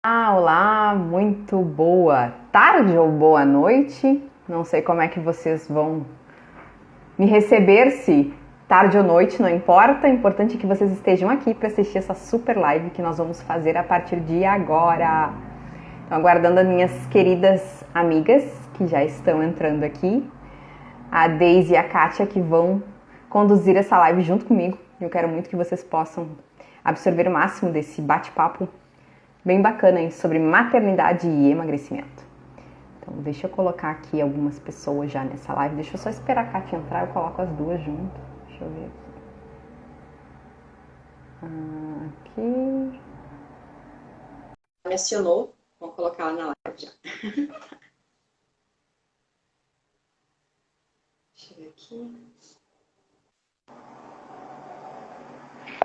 Olá, muito boa tarde ou boa noite. Não sei como é que vocês vão me receber, se tarde ou noite, não importa. O importante é que vocês estejam aqui para assistir essa super live que nós vamos fazer a partir de agora. Então, aguardando as minhas queridas amigas que já estão entrando aqui, a Deise e a Kátia, que vão conduzir essa live junto comigo. Eu quero muito que vocês possam absorver o máximo desse bate-papo bem bacana aí sobre maternidade e emagrecimento. Então, deixa eu colocar aqui algumas pessoas já nessa live. Deixa eu só esperar a Kátia entrar, eu coloco as duas junto. Deixa eu ver aqui. Me acionou, vamos colocar ela na live já. Deixa eu ver aqui.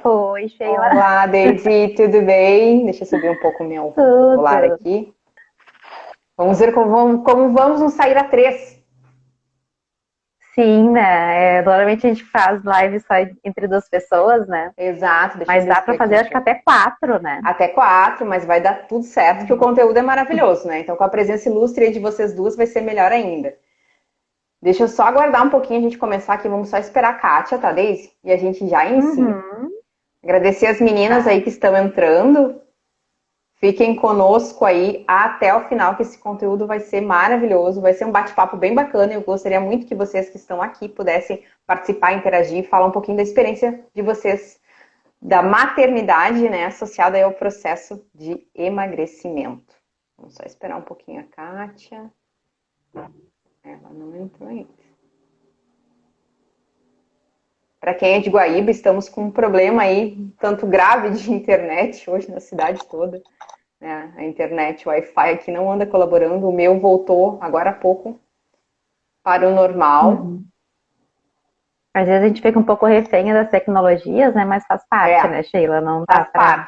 Oi, Sheila. Olá, Deise, tudo bem? Deixa eu subir um pouco o meu celular aqui. Vamos ver como vamos nos sair a três. Sim, né? Normalmente a gente faz live só entre duas pessoas, né? Exato. Mas dá pra fazer, acho que até 4, né? Até 4, mas vai dar tudo certo, que o conteúdo é maravilhoso, né? Então, com a presença ilustre aí de vocês duas, vai ser melhor ainda. Deixa eu só aguardar um pouquinho a gente começar aqui. Vamos só esperar a Kátia, tá, Deise? E a gente já inicia. Agradecer as meninas aí que estão entrando. Fiquem conosco aí até o final, que esse conteúdo vai ser maravilhoso. Vai ser um bate-papo bem bacana. Eu gostaria muito que vocês que estão aqui pudessem participar, interagir, falar um pouquinho da experiência de vocês da maternidade, né, associada aí ao processo de emagrecimento. Vamos só esperar um pouquinho a Kátia. Ela não entrou ainda. Para quem é de Guaíba, estamos com um problema aí, tanto grave de internet hoje na cidade toda. Né? A internet, o Wi-Fi aqui não anda colaborando. O meu voltou agora há pouco para o normal. Às vezes a gente fica um pouco refém das tecnologias, né? Mas faz parte, né, Sheila? Não dá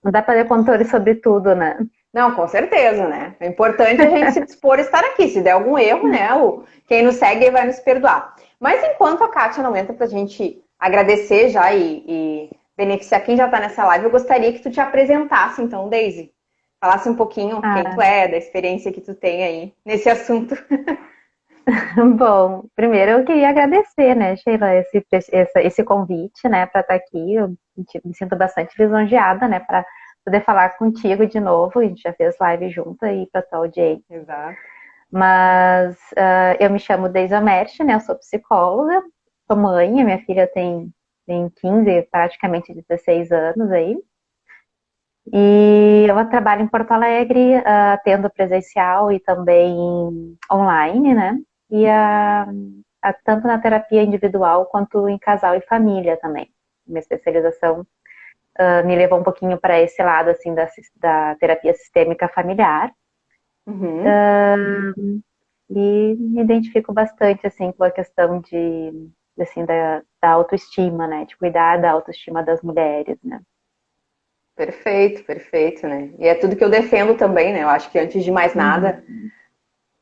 Não dá para ter controle sobre tudo, né? Não, com certeza, né? É importante a gente se dispor a estar aqui. Se der algum erro, né? Quem nos segue vai nos perdoar. Mas enquanto a Kátia não entra pra gente agradecer já e beneficiar quem já está nessa live, eu gostaria que tu te apresentasse, então, Deise. Falasse um pouquinho quem tu é, da experiência que tu tem aí nesse assunto. Bom, primeiro eu queria agradecer, né, Sheila, esse convite, né, para estar aqui. Eu me sinto bastante lisonjeada, né, para poder falar contigo de novo. A gente já fez live junto aí para tua audiência. Exato. Mas eu me chamo Deise Omersch, né, eu sou psicóloga, sou mãe, minha filha tem 15, praticamente 16 anos aí. E eu trabalho em Porto Alegre, atendo presencial e também online, né? E tanto na terapia individual quanto em casal e família também. Minha especialização me levou um pouquinho para esse lado, assim, da terapia sistêmica familiar. E me identifico bastante, assim, com a questão da autoestima, né? De cuidar da autoestima das mulheres, né? Perfeito, perfeito, né? E é tudo que eu defendo também, né? Eu acho que antes de mais nada,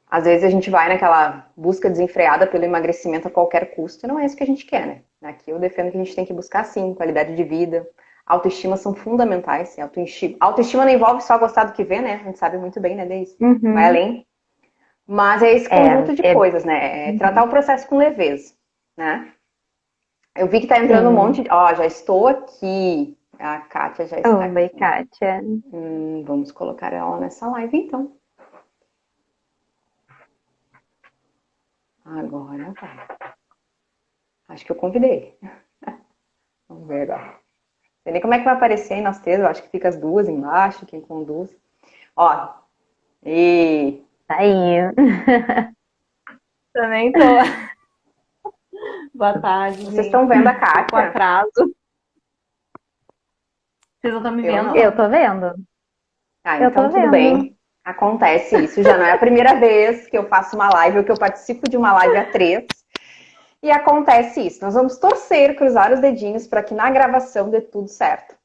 às vezes a gente vai naquela busca desenfreada pelo emagrecimento a qualquer custo, e não é isso que a gente quer, né? Aqui eu defendo que a gente tem que buscar, sim, qualidade de vida. Autoestima são fundamentais. Autoestima não envolve só gostar do que vê, né? A gente sabe muito bem, né, Deise? Vai além. Mas é esse conjunto de coisas, né? É tratar o processo com leveza, né? Eu vi que tá entrando um monte de... Ó, já estou aqui. A Kátia já está aqui. Oi, Kátia. Vamos colocar ela nessa live, então. Agora vai. Acho que eu convidei. Vamos ver agora. Não sei nem como é que vai aparecer aí nós três. Eu acho que fica as duas embaixo, quem conduz. Ó. E... Tá aí. Também tô. Boa tarde, Vocês estão vendo a Kátia? Com atraso. Vocês não estão me vendo? Eu tô vendo. Então tudo bem. Acontece isso. Já não é a primeira vez que eu faço uma live ou que eu participo de uma live a três. E acontece isso. Nós vamos torcer, cruzar os dedinhos para que na gravação dê tudo certo.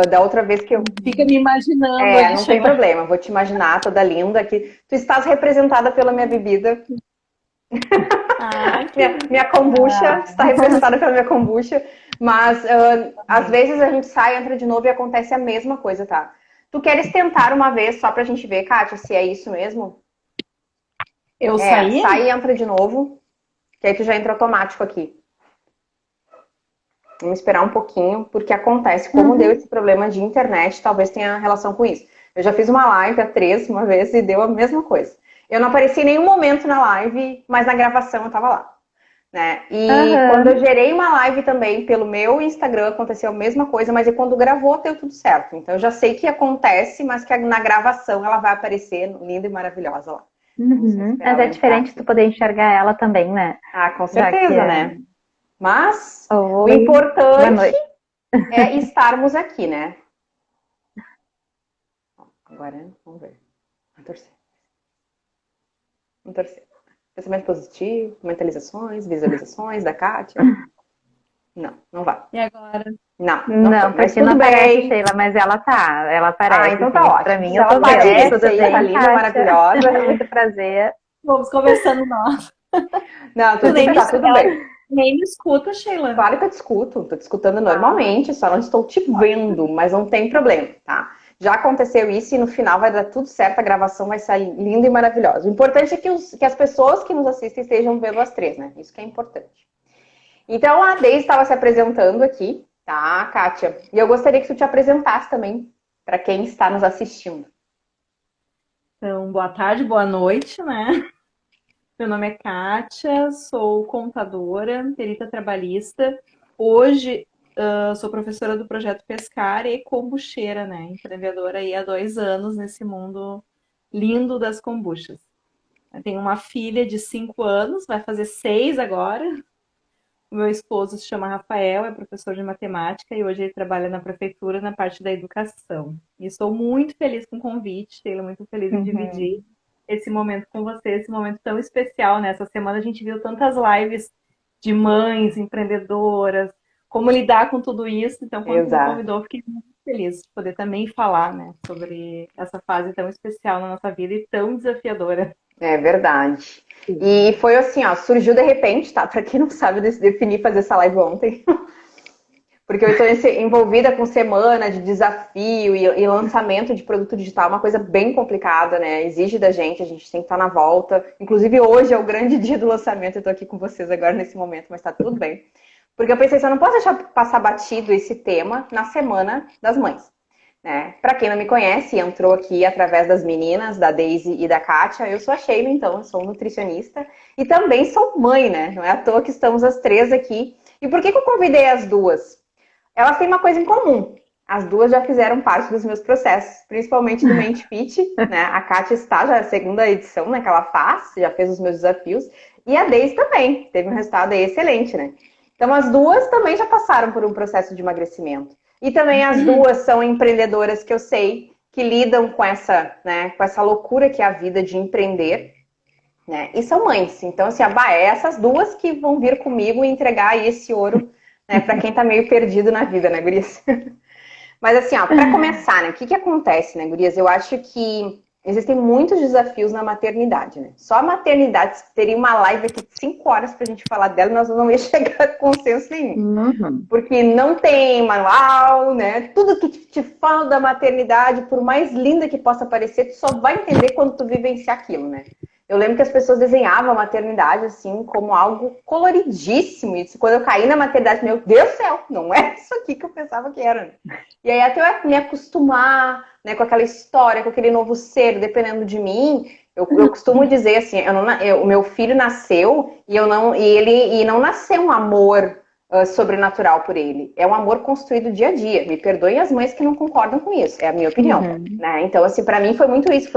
Da outra vez que eu... Fica me imaginando. Não tem problema. Vou te imaginar toda linda aqui. Tu estás representada pela minha bebida. Minha kombucha está representada pela minha kombucha. Mas às vezes a gente sai, entra de novo e acontece a mesma coisa, tá? Tu queres tentar uma vez só pra gente ver, Kátia, se é isso mesmo? Eu saí? Sai e entra de novo, que aí tu já entra automático aqui. Vamos esperar um pouquinho, porque acontece, como deu esse problema de internet, talvez tenha relação com isso. Eu já fiz uma live a 3 uma vez e deu a mesma coisa. Eu não apareci em nenhum momento na live, mas na gravação eu tava lá. Né? E quando eu gerei uma live também pelo meu Instagram, aconteceu a mesma coisa, mas quando gravou deu tudo certo. Então eu já sei que acontece, mas que na gravação ela vai aparecer linda e maravilhosa lá. Mas é diferente tu poder enxergar ela também, né? Ah, com certeza, né? Mas o Oi, boa importante noite. é estarmos aqui, né? Agora, vamos ver. Vamos torcer. Vamos torcer. Pensamento positivo, mentalizações, visualizações da Kátia. Não, não vai. E agora? Não, Não, mas porque não tudo aparece, bem. Sheila, mas ela tá. Ela aparece. Ah, então tá assim, ótimo. Pra mim, Se eu ela tô vendo. aparece Tudo aí, bem, tá linda, Kátia? maravilhosa. Muito prazer. Vamos conversando nós. Não, Tu nem tá me, tudo bem. nem me escuta, Sheila. Claro que eu te escuto, tô te escutando normalmente, só não estou te vendo, mas não tem problema, tá? Já aconteceu isso e no final vai dar tudo certo, a gravação vai sair linda e maravilhosa. O importante é que as pessoas que nos assistem estejam vendo as 3, né? Isso que é importante. Então a Deise estava se apresentando aqui, tá, Kátia? E eu gostaria que tu te apresentasse também para quem está nos assistindo. Então, boa tarde, boa noite, né? Meu nome é Kátia, sou contadora, perita trabalhista. Hoje sou professora do projeto Pescar e kombucheira, né? Empreendedora aí há 2 anos nesse mundo lindo das kombuchas. Eu tenho uma filha de 5 anos, vai fazer 6 agora. O meu esposo se chama Rafael, é professor de matemática e hoje ele trabalha na prefeitura na parte da educação. E estou muito feliz com o convite, Sheila, muito feliz em dividir esse momento com você, esse momento tão especial, né? Essa semana a gente viu tantas lives de mães, empreendedoras, como lidar com tudo isso. Então, quando você me convidou, fiquei muito feliz de poder também falar, né, sobre essa fase tão especial na nossa vida e tão desafiadora. É verdade. E foi assim, ó, surgiu de repente, tá? Pra quem não sabe, eu decidi fazer essa live ontem. Porque eu estou envolvida com semana de desafio e lançamento de produto digital, uma coisa bem complicada, né? Exige da gente, a gente tem que estar na volta. Inclusive, hoje é o grande dia do lançamento, eu estou aqui com vocês agora nesse momento, mas tá tudo bem. Porque eu pensei, eu não posso deixar passar batido esse tema na Semana das Mães. Né? Para quem não me conhece, entrou aqui através das meninas, da Deise e da Kátia, eu sou a Sheila, então, eu sou nutricionista e também sou mãe, né? Não é à toa que estamos as 3 aqui. E por que eu convidei as duas? Elas têm uma coisa em comum. As duas já fizeram parte dos meus processos, principalmente do Mente Fit, né? A Kátia está, já é a 2ª edição, né, que ela faz, já fez os meus desafios. E a Deise também, teve um resultado aí excelente, né? Então, as duas também já passaram por um processo de emagrecimento. E também as duas são empreendedoras que eu sei que lidam com essa, né, com essa loucura que é a vida de empreender, né? E são mães. Então, assim, é essas duas que vão vir comigo e entregar aí esse ouro, né, para quem tá meio perdido na vida, né, gurias? Mas assim, ó, para começar, né, o que acontece, né, gurias? Eu acho que existem muitos desafios na maternidade, né? Só a maternidade teria uma live aqui de 5 horas pra gente falar dela, nós não ia chegar a consenso nenhum. Porque não tem manual, né? Tudo que te fala da maternidade, por mais linda que possa parecer, tu só vai entender quando tu vivenciar aquilo, né? Eu lembro que as pessoas desenhavam a maternidade assim como algo coloridíssimo. E quando eu caí na maternidade, meu Deus do céu, não é isso aqui que eu pensava que era. E aí até eu me acostumar, né, com aquela história, com aquele novo ser, dependendo de mim, eu costumo dizer assim, o meu filho nasceu e ele não nasceu um amor sobrenatural por ele. É um amor construído dia a dia. Me perdoem as mães que não concordam com isso. É a minha opinião. Né? Então, assim, pra mim foi muito isso.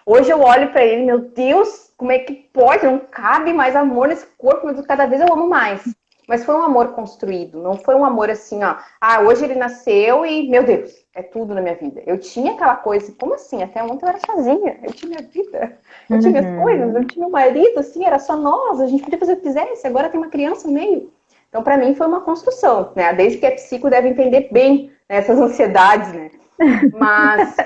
Hoje eu olho pra ele, meu Deus, como é que pode? Não cabe mais amor nesse corpo, mas cada vez eu amo mais. Mas foi um amor construído, não foi um amor assim, ó. Ah, hoje ele nasceu e, meu Deus, é tudo na minha vida. Eu tinha aquela coisa, como assim? Até ontem eu era sozinha, eu tinha minha vida, eu tinha minhas coisas, eu tinha meu marido, assim, era só nós, a gente podia fazer o que quisesse, agora tem uma criança no meio. Então, pra mim, foi uma construção, né? Desde que é psico, deve entender bem, né, essas ansiedades, né? Mas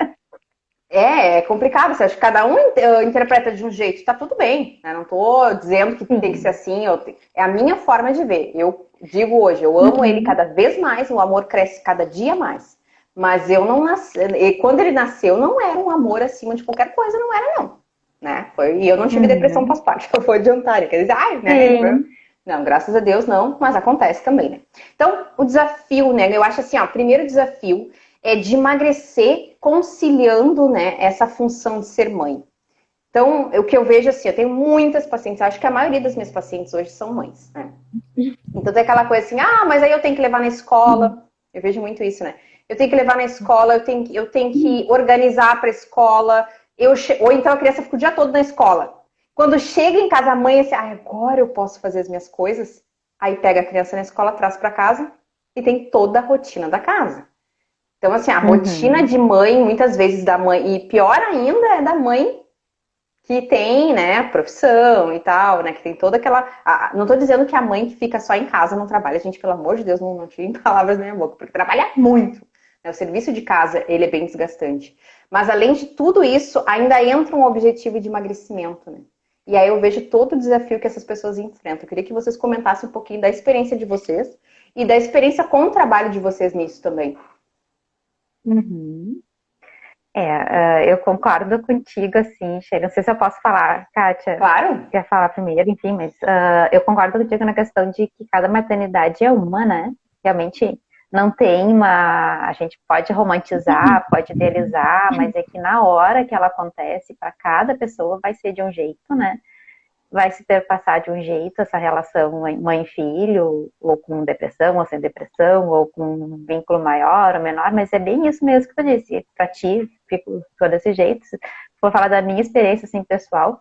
é complicado, você acha que cada um interpreta de um jeito, tá tudo bem, né? Não tô dizendo que tem que ser assim, é a minha forma de ver. Eu digo hoje, eu amo ele cada vez mais, o amor cresce cada dia mais. Mas eu não nasci, e quando ele nasceu, não era um amor acima de qualquer coisa, não era, não. Né? E eu não tive depressão pós-parto, eu vou adiantar, quer dizer, ai, né? Não, graças a Deus não, mas acontece também, né? Então, o desafio, né? Eu acho assim, ó, o primeiro desafio é de emagrecer conciliando, né, essa função de ser mãe. Então, o que eu vejo assim, eu tenho muitas pacientes, acho que a maioria das minhas pacientes hoje são mães, né? Então tem aquela coisa assim, mas aí eu tenho que levar na escola. Eu vejo muito isso, né? Eu tenho que levar na escola, eu tenho que organizar para a escola, ou então a criança fica o dia todo na escola. Quando chega em casa a mãe, assim, agora eu posso fazer as minhas coisas. Aí pega a criança na escola, traz para casa e tem toda a rotina da casa. Então, assim, a rotina de mãe, muitas vezes da mãe, e pior ainda é da mãe que tem, né, profissão e tal, né, que tem toda aquela... não tô dizendo que a mãe que fica só em casa não trabalha, gente, pelo amor de Deus, não tirem palavras da minha boca, porque trabalha muito. Né, o serviço de casa, ele é bem desgastante. Mas, além de tudo isso, ainda entra um objetivo de emagrecimento, né? E aí eu vejo todo o desafio que essas pessoas enfrentam. Eu queria que vocês comentassem um pouquinho da experiência de vocês e da experiência com o trabalho de vocês nisso também. Eu concordo contigo, assim, Sheila. Não sei se eu posso falar, Kátia. Claro. Quer falar primeiro, enfim, mas eu concordo contigo na questão de que cada maternidade é uma, né? Realmente não tem uma... A gente pode romantizar, pode idealizar, mas é que na hora que ela acontece, para cada pessoa vai ser de um jeito, né? Vai se perpassar de um jeito essa relação mãe-filho, ou com depressão, ou sem depressão, ou com um vínculo maior ou menor, mas é bem isso mesmo que tu disse. Pra ti, fico todo desse jeito. Se for falar da minha experiência, assim, pessoal,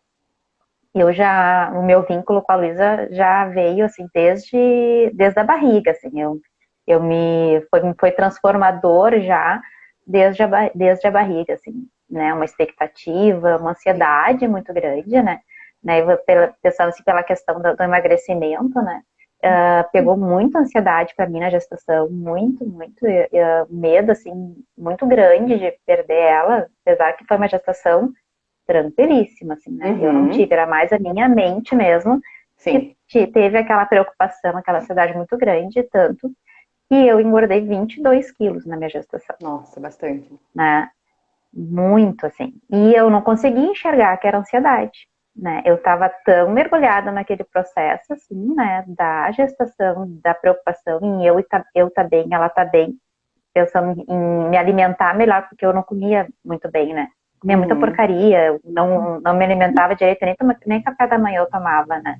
o meu vínculo com a Luísa já veio, assim, desde a barriga, assim, foi transformador já desde a barriga, assim, né, uma expectativa, uma ansiedade muito grande, né, pensando assim pela questão do emagrecimento, né, pegou muita ansiedade para mim na gestação, muito medo, assim, muito grande de perder ela, apesar que foi uma gestação tranquilíssima, assim, né, eu não tive, era mais a minha mente mesmo, Sim. que teve aquela preocupação, aquela ansiedade muito grande, tanto que eu engordei 22 quilos na minha gestação. Nossa, bastante. Né, muito, assim, e eu não conseguia enxergar que era ansiedade. Né? Eu estava tão mergulhada naquele processo, assim, né, da gestação, da preocupação em eu tá bem, ela tá bem, pensando em me alimentar melhor, porque eu não comia muito bem, né? Comia muita porcaria, não me alimentava direito, nem café da manhã eu tomava, né?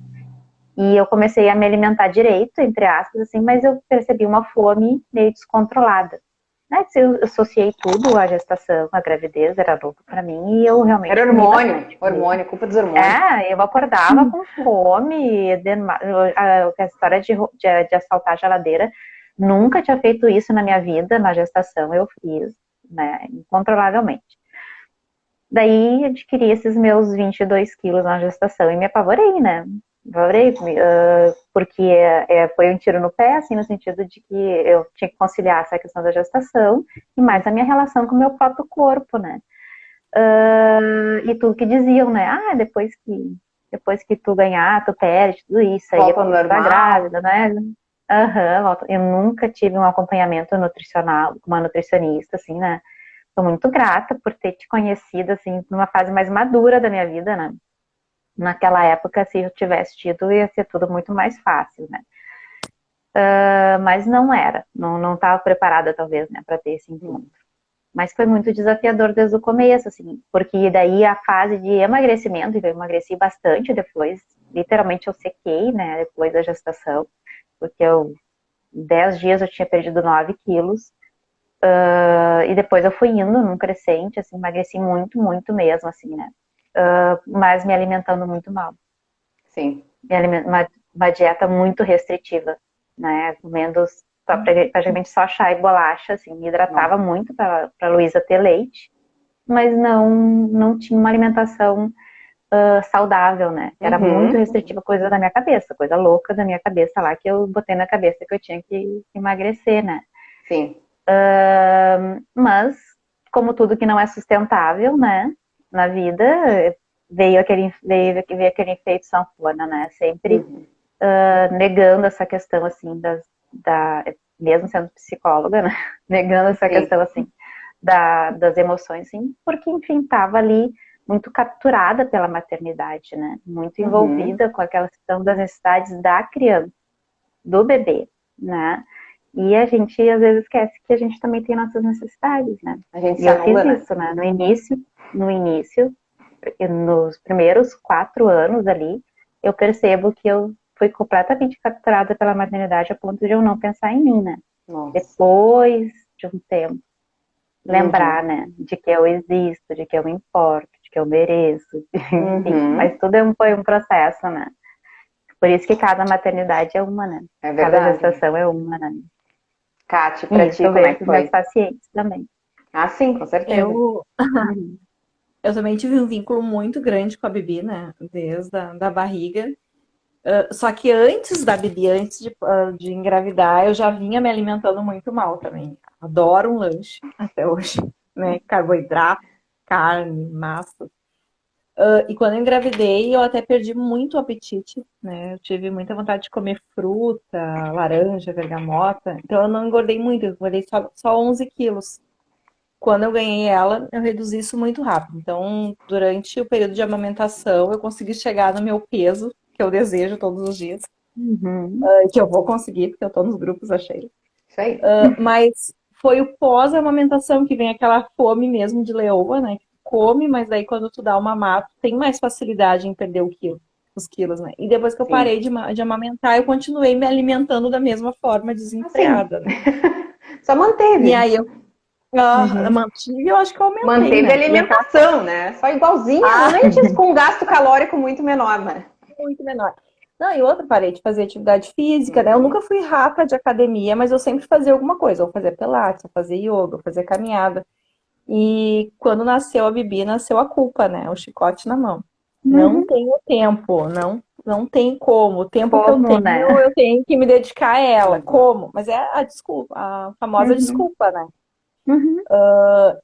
E eu comecei a me alimentar direito, entre aspas, assim, mas eu percebi uma fome meio descontrolada. Né? Eu associei tudo à gestação, à gravidez, era novo pra mim, e eu realmente... Era hormônio, culpa dos hormônios. Eu acordava com fome, a história de assaltar a geladeira, nunca tinha feito isso na minha vida, na gestação eu fiz, né, incontrolavelmente. Daí adquiri esses meus 22 quilos na gestação e me apavorei, né? Porque foi um tiro no pé, assim, no sentido de que eu tinha que conciliar essa questão da gestação e mais a minha relação com o meu próprio corpo, né? E tudo que diziam, né? Depois que tu ganhar, tu perde, tudo isso aí, tu tá grávida, né? Eu nunca tive um acompanhamento nutricional com uma nutricionista, assim, né? Tô muito grata por ter te conhecido, assim, numa fase mais madura da minha vida, né? Naquela época, se eu tivesse tido, ia ser tudo muito mais fácil, né? Mas não era, não estava preparada, talvez, né, para ter esse encontro. Mas foi muito desafiador desde o começo, assim, porque daí a fase de emagrecimento, eu emagreci bastante depois, literalmente eu sequei, né, depois da gestação, porque 10 dias eu tinha perdido 9 quilos, e depois eu fui indo num crescente, assim, emagreci muito mesmo, assim, né, mas me alimentando muito mal. Sim. Uma dieta muito restritiva, né, comendo praticamente só chá e bolacha, assim, me hidratava muito para Luísa ter leite, mas não tinha uma alimentação saudável, né, era muito restritiva, coisa da minha cabeça, coisa louca da minha cabeça lá, que eu botei na cabeça que eu tinha que emagrecer, né. Sim. Mas, como tudo que não é sustentável, né, na vida, veio aquele efeito sanfona, né, sempre negando essa questão, assim, mesmo sendo psicóloga, né? Negando essa questão, assim, das emoções, sim, porque, enfim, estava ali muito capturada pela maternidade, né? Muito envolvida com aquela questão das necessidades da criança, do bebê, né? E a gente, às vezes, esquece que a gente também tem nossas necessidades, né? A gente E se eu fiz anula, isso, né? No início, nos primeiros 4 anos ali, eu percebo que eu fui completamente capturada pela maternidade a ponto de eu não pensar em mim, né? Nossa. Depois de um tempo, lembrar, né, de que eu existo, de que eu me importo, de que eu mereço, enfim, mas tudo foi um processo, né? Por isso que cada maternidade é uma, né? É Cada verdade. gestação é uma, né? Kátia, pra E ti, isso eu como é vejo que com meus foi? pacientes também. Ah, sim, com certeza. Uhum. Eu também tive um vínculo muito grande com a Bibi, né? Desde da barriga. Só que antes da Bibi, antes de engravidar, eu já vinha me alimentando muito mal também. Adoro um lanche até hoje, né? Carboidrato, carne, massa. E quando eu engravidei, eu até perdi muito o apetite, né? Eu tive muita vontade de comer fruta, laranja, bergamota. Então eu não engordei muito, eu engordei só 11 quilos. Quando eu ganhei ela, eu reduzi isso muito rápido. Então, durante o período de amamentação, eu consegui chegar no meu peso, que eu desejo todos os dias, Uhum. que eu vou conseguir, porque eu tô nos grupos, achei. Isso aí. Mas foi o pós-amamentação que vem aquela fome mesmo de leoa, né? Que tu come, mas daí quando tu dá uma mama, tu tem mais facilidade em perder os quilos, né? E depois que eu Sim. parei de amamentar, eu continuei me alimentando da mesma forma, desenfreada, né? Só manteve. E aí eu mantive e eu acho que eu aumentei, Manteve a né? E aquela alimentação, né? Só igualzinha, antes com um gasto calórico muito menor, né? muito menor. Não, e outra, parei de fazer atividade física, né? Eu nunca fui rata de academia, mas eu sempre fazia alguma coisa. Ou fazia pilates, ou fazia yoga, ou fazia caminhada. E quando nasceu a Bibi, nasceu a culpa, né? O chicote na mão. Não Uhum. tenho tempo, não tem como. O tempo que eu Como, né? tenho, eu tenho que me dedicar a ela. Como? Mas é a desculpa, a famosa Uhum. desculpa, né? Uhum.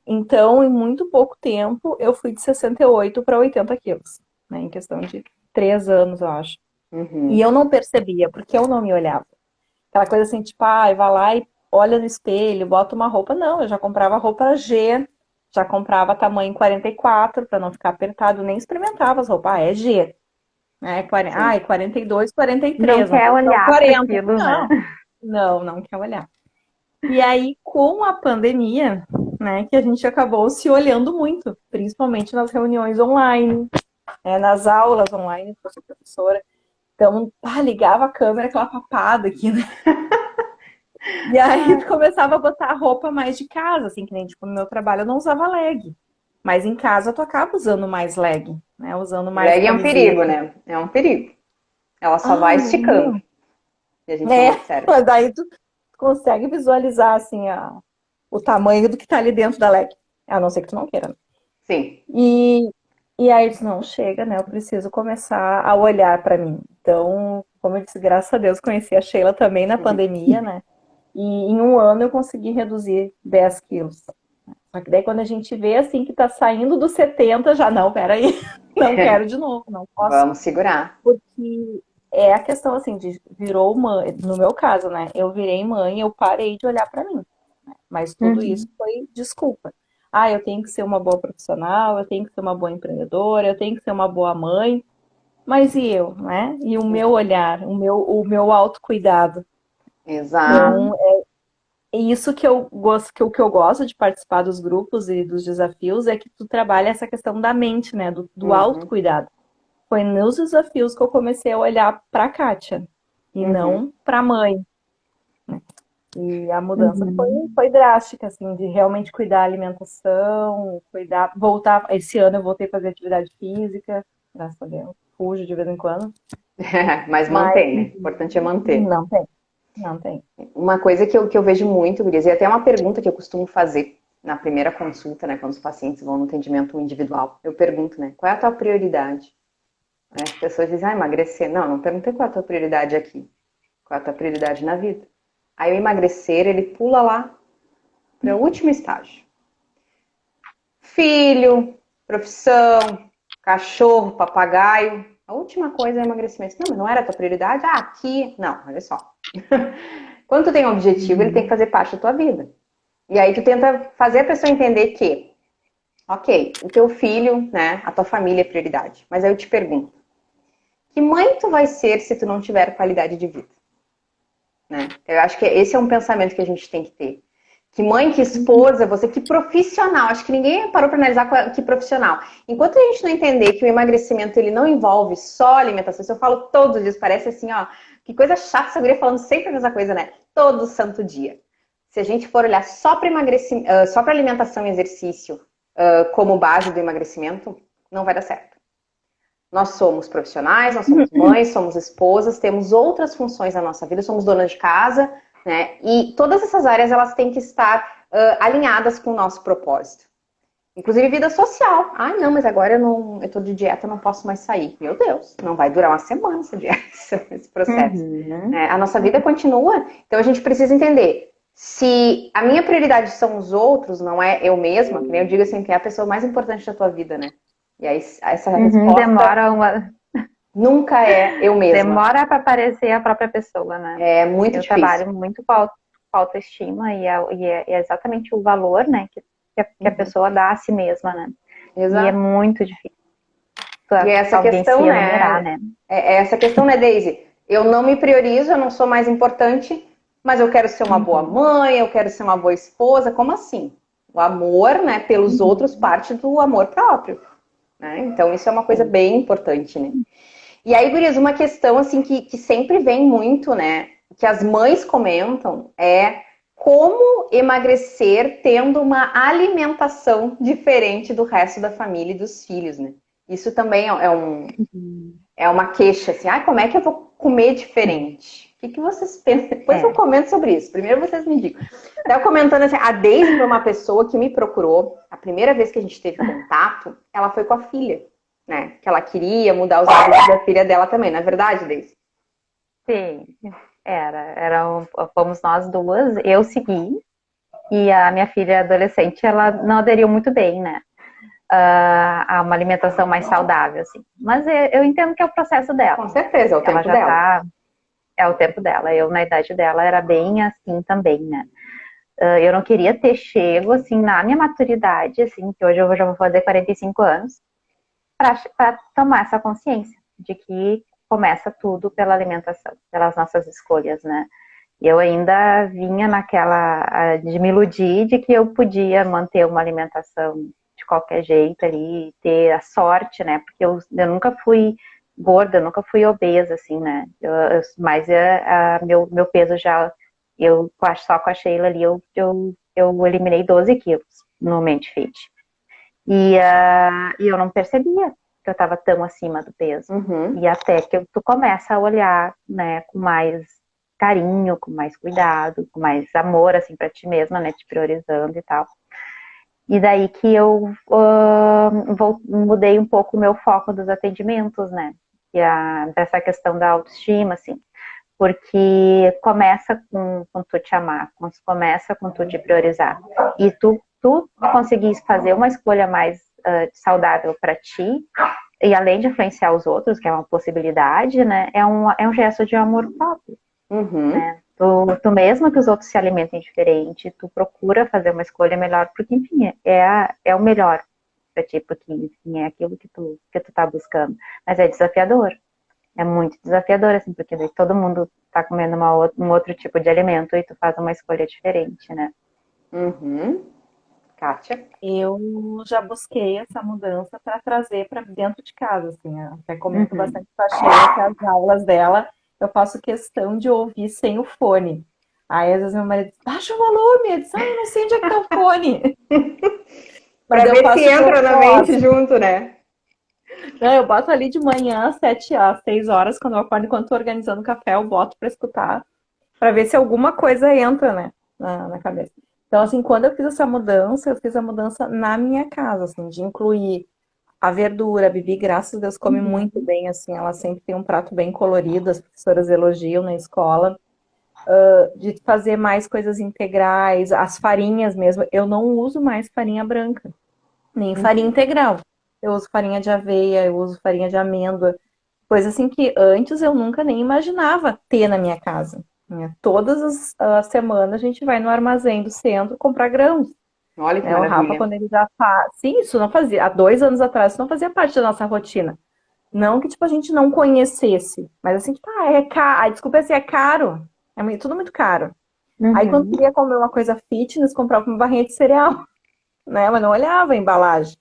Então, em muito pouco tempo, eu fui de 68 para 80 quilos, né? Em questão de 3 anos, eu acho. E eu não percebia, porque eu não me olhava. Aquela coisa assim, tipo, vai lá e olha no espelho, bota uma roupa. Não, eu já comprava roupa G, já comprava tamanho 44 para não ficar apertado, nem experimentava as roupas. É G. Né? 42, Não 43, não quer quero usar o olhar para 40. aquilo, né? Não quer olhar. E aí, com a pandemia, né, que a gente acabou se olhando muito, principalmente nas reuniões online, nas aulas online, que eu sou professora. Então, ligava a câmera, aquela papada aqui, né? E aí tu começava a botar roupa mais de casa, assim, que nem tipo no meu trabalho eu não usava leg. Mas em casa tu acaba usando mais leg, né? Usando mais Leg é um perigo, camiseta. né? É um perigo. Ela só vai esticando. Menino. E a gente não observa. Mas daí tu consegue visualizar, assim, o tamanho do que tá ali dentro da leg. A não ser que tu não queira, né? Sim. E aí eu disse, não, chega, né? Eu preciso começar a olhar pra mim. Então, como eu disse, graças a Deus conheci a Sheila também na pandemia, né? E em um ano eu consegui reduzir 10 quilos. Só que daí quando a gente vê assim que tá saindo dos 70, já não, peraí, não quero de novo, não posso. Vamos segurar. Porque é a questão assim, de virou mãe, no meu caso, né? Eu virei mãe, eu parei de olhar pra mim. Mas tudo isso Uhum. foi desculpa. Eu tenho que ser uma boa profissional, eu tenho que ser uma boa empreendedora, eu tenho que ser uma boa mãe. Mas e eu, né? E o meu olhar, o meu autocuidado. Exato. Então, é isso que eu gosto, que o que eu gosto de participar dos grupos e dos desafios é que tu trabalha essa questão da mente, né? Do Uhum. autocuidado. Foi nos desafios que eu comecei a olhar para a Kátia e Uhum. não para a mãe. E a mudança foi, Uhum. foi drástica, assim, de realmente cuidar da alimentação, voltar. Esse ano eu voltei a fazer atividade física, graças a Deus. Fujo de vez em quando. Mas Mas mantém, né? O importante é manter. não tem, não tem. Uma coisa que eu vejo muito, Gurias, e até uma pergunta que eu costumo fazer na primeira consulta, né, quando os pacientes vão no atendimento individual, eu pergunto, né, qual é a tua prioridade? Aí as pessoas dizem, emagrecer. Não, não perguntei qual é a tua prioridade aqui. Qual é a tua prioridade na vida? Aí o emagrecer, ele pula lá para o último estágio. Filho, profissão, cachorro, papagaio. A última coisa é o emagrecimento. Não, mas não era a tua prioridade? Aqui. Não, olha só. Quando tu tem um objetivo, ele tem que fazer parte da tua vida. E aí tu tenta fazer a pessoa entender que, ok, o teu filho, né, a tua família é prioridade. Mas aí eu te pergunto, que mãe tu vai ser se tu não tiver qualidade de vida? Né? Eu acho que esse é um pensamento que a gente tem que ter. Que mãe, que esposa, você, que profissional. Acho que ninguém parou para analisar que profissional. Enquanto a gente não entender que o emagrecimento ele não envolve só alimentação, isso eu falo todos os dias, parece assim, ó, que coisa chata essa guria falando sempre a mesma coisa, né? Todo santo dia. Se a gente for olhar só para emagrecimento, só para alimentação e exercício como base do emagrecimento, não vai dar certo. Nós somos profissionais, nós somos mães, somos esposas, temos outras funções na nossa vida, somos donas de casa, né? E todas essas áreas elas têm que estar alinhadas com o nosso propósito. Inclusive vida social. Ah, não, mas agora eu tô de dieta, não posso mais sair. Meu Deus, não vai durar uma semana essa dieta, esse processo. A nossa vida continua, então a gente precisa entender. Se a minha prioridade são os outros, não é eu mesma, que nem eu digo assim, que é a pessoa mais importante da tua vida, né? E aí essa resposta Demora uma... nunca é eu mesma. Demora para aparecer a própria pessoa, né? É muito difícil. Eu trabalho muito com autoestima e é exatamente o valor, né, que a pessoa dá a si mesma, né? Exato. E é muito difícil. E é essa questão, né? É essa questão, né, Daisy? Eu não me priorizo, eu não sou mais importante, mas eu quero ser uma boa mãe, eu quero ser uma boa esposa. Como assim? O amor, né, pelos outros parte do amor próprio. Né? Então, isso é uma coisa bem importante, né? E aí, gurias, uma questão, assim, que sempre vem muito, né? Que as mães comentam é como emagrecer tendo uma alimentação diferente do resto da família e dos filhos, né? Isso também é uma queixa, assim, como é que eu vou comer diferente? O que vocês pensam? Depois eu comento sobre isso. Primeiro vocês me digam. Estava comentando assim, a Daisy foi uma pessoa que me procurou, a primeira vez que a gente teve contato, ela foi com a filha, né? Que ela queria mudar os hábitos da filha dela também, não é verdade, Daisy? Sim, fomos nós duas, eu segui, e a minha filha adolescente, ela não aderiu muito bem, né? A uma alimentação mais saudável, assim. Mas eu entendo que é o processo dela. Com certeza, é o tempo dela. É o tempo dela. Eu, na idade dela, era bem assim também, né? Eu não queria ter chego, assim, na minha maturidade, assim, que hoje eu já vou fazer 45 anos, para tomar essa consciência de que começa tudo pela alimentação, pelas nossas escolhas, né? Eu ainda vinha naquela de me iludir de que eu podia manter uma alimentação de qualquer jeito ali, ter a sorte, né? Porque eu nunca fui gorda, nunca fui obesa, assim, né? Mas meu peso já, só com a Sheila ali, eu eliminei 12 quilos no Mente Fit. E eu não percebia que eu estava tão acima do peso. E até que tu começa a olhar, né, com mais carinho, com mais cuidado, com mais amor, assim, pra ti mesma, né, te priorizando e tal. E daí que eu mudei um pouco o meu foco dos atendimentos, né, dessa questão da autoestima, assim, porque começa com tu te amar, começa com tu te priorizar. E tu conseguis fazer uma escolha mais saudável para ti, e além de influenciar os outros, que é uma possibilidade, né, é um gesto de amor próprio. Né? Tu mesmo que os outros se alimentem diferente, tu procura fazer uma escolha melhor, porque, enfim, é o melhor para ti, porque, enfim, é aquilo que tu tá buscando. Mas é desafiador. É muito desafiador, assim, porque daí todo mundo tá comendo um outro tipo de alimento e tu faz uma escolha diferente, né? Kátia? Eu já busquei essa mudança para trazer para dentro de casa, assim, até comento bastante com a Sheila que as aulas dela eu faço questão de ouvir sem o fone. Aí às vezes meu marido diz, baixa o volume, eu disse, eu não sei onde é que tá o fone. Pra ver se entra na mente junto, né? Não, eu boto ali de manhã, 7 às 6 horas, quando eu acordo, enquanto tô organizando o café, eu boto para escutar, para ver se alguma coisa entra, né, na cabeça. Então, assim, quando eu fiz essa mudança, eu fiz a mudança na minha casa, assim, de incluir a verdura. A Bibi, graças a Deus, come muito bem, assim, ela sempre tem um prato bem colorido, as professoras elogiam na escola, de fazer mais coisas integrais, as farinhas mesmo. Eu não uso mais farinha branca, nem farinha integral. Eu uso farinha de aveia, eu uso farinha de amêndoa, coisa assim que antes eu nunca nem imaginava ter na minha casa. né? Todas as semanas a gente vai no armazém do centro comprar grãos. Olha que Né? O Rafa, maravilha. quando ele já faz. Sim, isso não fazia. Há 2 anos atrás, isso não fazia parte da nossa rotina. Não que, tipo, a gente não conhecesse. Mas assim, tipo, é caro. Desculpa, assim, é caro. Tudo muito caro. Aí, quando Uhum. queria comer uma coisa fitness, comprava uma barrinha de cereal, né? Mas não olhava a embalagem.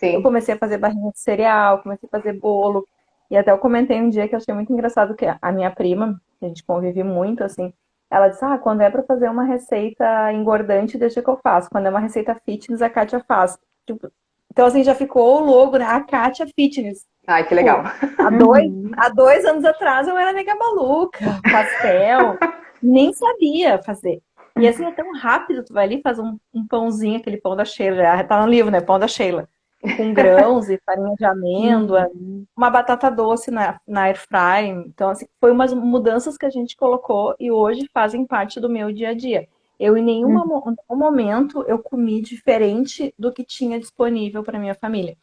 Eu Sim. comecei a fazer barrinha de cereal, comecei a fazer bolo. E até eu comentei um dia que eu achei muito engraçado que a minha prima, que a gente convive muito, assim, ela disse, quando é pra fazer uma receita engordante, deixa que eu faço. Quando é uma receita fitness, a Kátia faz. Tipo, então, assim, já ficou o logo, né? A Kátia Fitness. Ai, que legal. Tipo, há dois, Uhum. há 2 anos atrás eu era mega maluca, pastel, nem sabia fazer. E assim, é tão rápido, tu vai ali, faz um pãozinho, aquele pão da Sheila, já tá no livro, né? Pão da Sheila, com grãos e farinha de amêndoa, Uhum. uma batata doce na air fry. Então, assim, foi umas mudanças que a gente colocou e hoje fazem parte do meu dia a dia. Eu, em nenhum momento, eu comi diferente do que tinha disponível para minha família.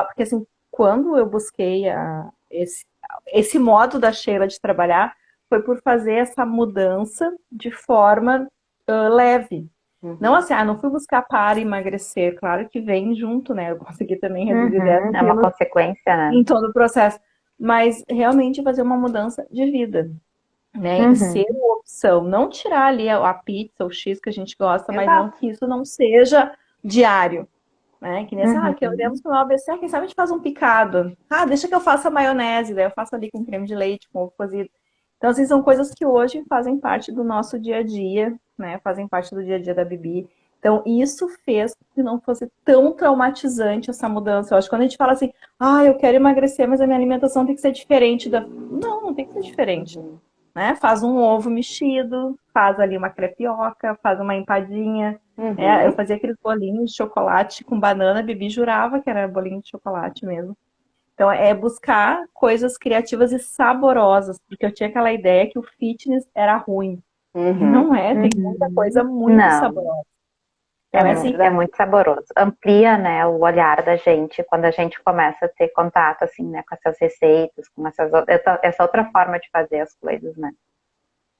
Porque, assim, quando eu busquei esse modo da Sheila de trabalhar, foi por fazer essa mudança de forma leve. Não Uhum. assim, não fui buscar para emagrecer, claro que vem junto, né? Eu consegui também reduzir 10 Uhum. É uma quilos consequência, né? em todo o processo, mas realmente fazer uma mudança de vida, né? Ser Uhum. opção, não tirar ali a pizza, o X que a gente gosta, mas não Exato. que isso não seja diário. Né? Que nem assim, Uhum. queremos comer uma ABC, quem sabe a gente faz um picado. Deixa que eu faça maionese, daí eu faço ali com creme de leite, com ovo cozido. Então, assim, são coisas que hoje fazem parte do nosso dia a dia, né? Fazem parte do dia a dia da Bibi. Então, isso fez que não fosse tão traumatizante essa mudança. Eu acho que quando a gente fala assim, eu quero emagrecer, mas a minha alimentação tem que ser diferente da. Não, não tem que ser diferente. Uhum. Né? Faz um ovo mexido, faz ali uma crepioca, faz uma empadinha. Eu Uhum. fazia aqueles bolinhos de chocolate com banana, a Bibi jurava que era bolinho de chocolate mesmo. Então, é buscar coisas criativas e saborosas, porque eu tinha aquela ideia que o fitness era ruim. E Uhum. não é, tem muita coisa Uhum. muito Não, saborosa. Então, é assim, é muito saboroso. Amplia, né, o olhar da gente quando a gente começa a ter contato, assim, né, com essas receitas, com essa outra forma de fazer as coisas, né?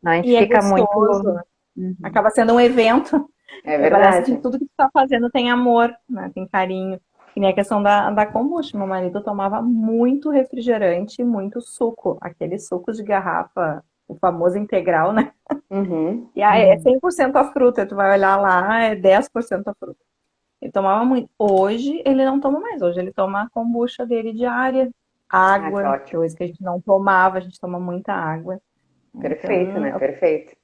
Não, a gente e é fica muito. gostoso, Uhum. acaba sendo um evento. É E parece que verdade. tudo que tu tá fazendo tem amor, né? Tem carinho. Que nem a questão da kombucha. Meu marido tomava muito refrigerante e muito suco. Aquele suco de garrafa, o famoso integral, né? Uhum. E aí é 100% a fruta. Tu vai olhar lá, é 10% a fruta. Ele tomava muito. Hoje ele não toma mais. Hoje ele toma a kombucha dele diária. Ah, que Água, ótimo. coisa que a gente não tomava, a gente toma muita água. Perfeito, Então, né? Perfeito.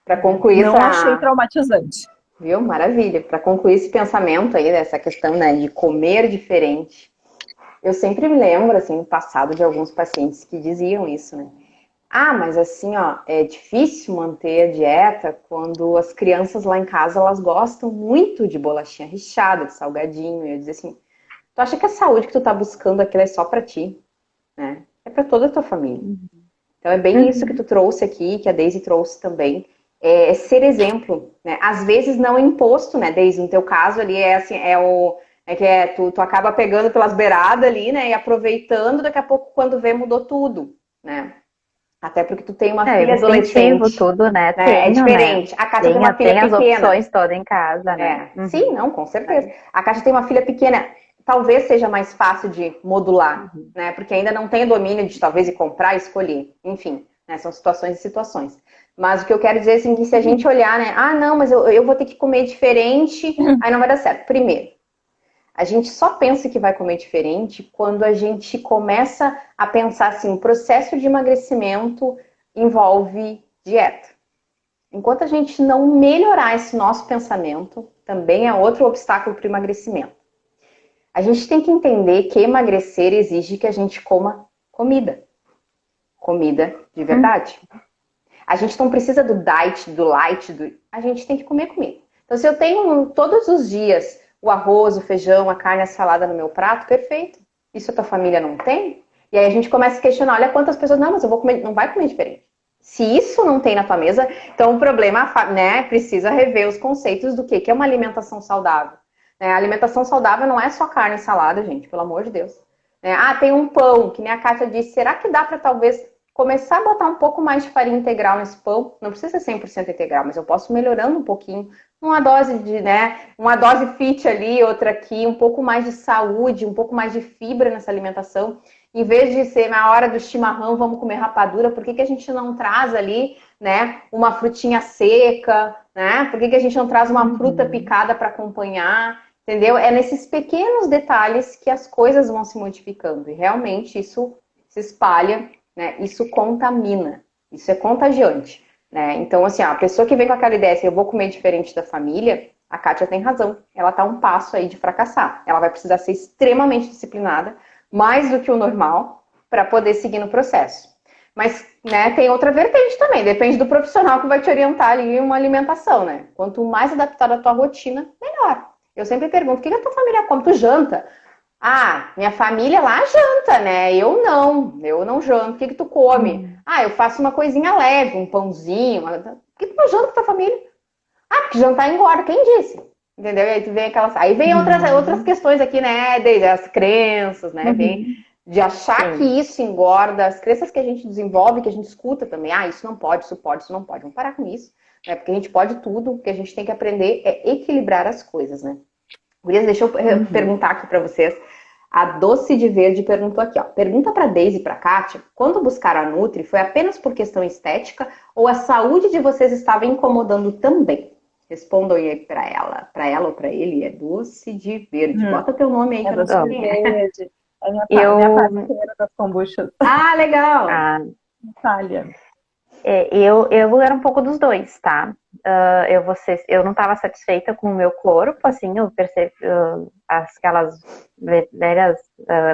Para concluir não achei essa, traumatizante. viu? Maravilha. Para concluir esse pensamento aí dessa questão, né, de comer diferente, eu sempre me lembro, assim, no passado de alguns pacientes que diziam isso, né? Mas assim, ó, é difícil manter a dieta quando as crianças lá em casa, elas gostam muito de bolachinha recheada, de salgadinho. E eu dizia assim, tu acha que a saúde que tu tá buscando aquilo é só pra ti, né? É pra toda a tua família. Então é bem isso que tu Uhum. trouxe aqui, que a Daisy trouxe também, é ser exemplo, né? Às vezes não é imposto, né, Daisy? No teu caso ali é assim, tu acaba pegando pelas beiradas ali, né, e aproveitando, daqui a pouco quando vê mudou tudo, né? Até porque tu tem uma Eu filha incentivo adolescente, tudo, né? né? É Tenho, né? diferente. A Kátia tem uma filha Tem as pequena. opções todas em casa, né? Sim, Uhum. não, com certeza. A Kátia tem uma filha pequena, talvez seja mais fácil de modular, Uhum. né? Porque ainda não tem domínio de talvez ir comprar e escolher. Enfim, né? São situações e situações. Mas o que eu quero dizer assim, que se a gente olhar, né? Não, mas eu vou ter que comer diferente, aí não vai dar certo. Primeiro, a gente só pensa que vai comer diferente quando a gente começa a pensar assim, o processo de emagrecimento envolve dieta. Enquanto a gente não melhorar esse nosso pensamento, também é outro obstáculo para o emagrecimento. A gente tem que entender que emagrecer exige que a gente coma comida. Comida de Uhum. verdade. A gente não precisa do diet, do light, a gente tem que comer comida. Então, se eu tenho todos os dias o arroz, o feijão, a carne, a salada no meu prato, perfeito. Isso a tua família não tem? E aí a gente começa a questionar, olha quantas pessoas, não, mas eu vou comer, não vai comer diferente. Se isso não tem na tua mesa, então o problema, né, precisa rever os conceitos do que é uma alimentação saudável. A alimentação saudável não é só carne e salada, gente, pelo amor de Deus. Tem um pão, que nem a Kátia disse, será que dá para talvez começar a botar um pouco mais de farinha integral nesse pão, não precisa ser 100% integral, mas eu posso ir melhorando um pouquinho, uma dose de, né, uma dose fit ali, outra aqui, um pouco mais de saúde, um pouco mais de fibra nessa alimentação. Em vez de ser na hora do chimarrão, vamos comer rapadura, por que que a gente não traz ali, né, uma frutinha seca, né? Por que que a gente não traz uma fruta picada para acompanhar? Entendeu? É nesses pequenos detalhes que as coisas vão se modificando. E realmente isso se espalha, né? Isso contamina. Isso é contagiante, né? Então, assim, a pessoa que vem com aquela ideia assim, eu vou comer diferente da família, a Kátia tem razão. Ela tá um passo aí de fracassar. Ela vai precisar ser extremamente disciplinada, mais do que o normal, para poder seguir no processo. Mas, né, tem outra vertente também. Depende do profissional que vai te orientar ali uma alimentação, né? Quanto mais adaptada à tua rotina, melhor. Eu sempre pergunto, o que a tua família come? Tu janta? Ah, minha família lá janta, né? Eu não janto. O que tu come? Ah, eu faço uma coisinha leve, um pãozinho. O que tu não janta com tua família? Ah, porque jantar engorda. Quem disse? Entendeu? E aí tu vem aquelas... Aí vem outras questões aqui, né? Desde as crenças, né? Vem de achar que isso engorda, as crenças que a gente desenvolve, que a gente escuta também. Ah, isso não pode, isso pode, isso não pode. Vamos parar com isso, né? Porque a gente pode tudo. O que a gente tem que aprender é equilibrar as coisas, né? Gurias, deixa eu perguntar aqui pra vocês. A Doce de Verde perguntou aqui, ó. Pergunta pra Deise e pra Kátia, quando buscaram a Nutri, foi apenas por questão estética ou a saúde de vocês estava incomodando também? Respondam aí pra ela ou pra ele, é Doce de Verde. Bota teu nome aí que eu não sei quem é. Verde. É minha parceira das kombuchas. Ah, legal! Itália. Eu era um pouco dos dois, tá? Eu não estava satisfeita com o meu corpo, assim, eu percebi aquelas velhas.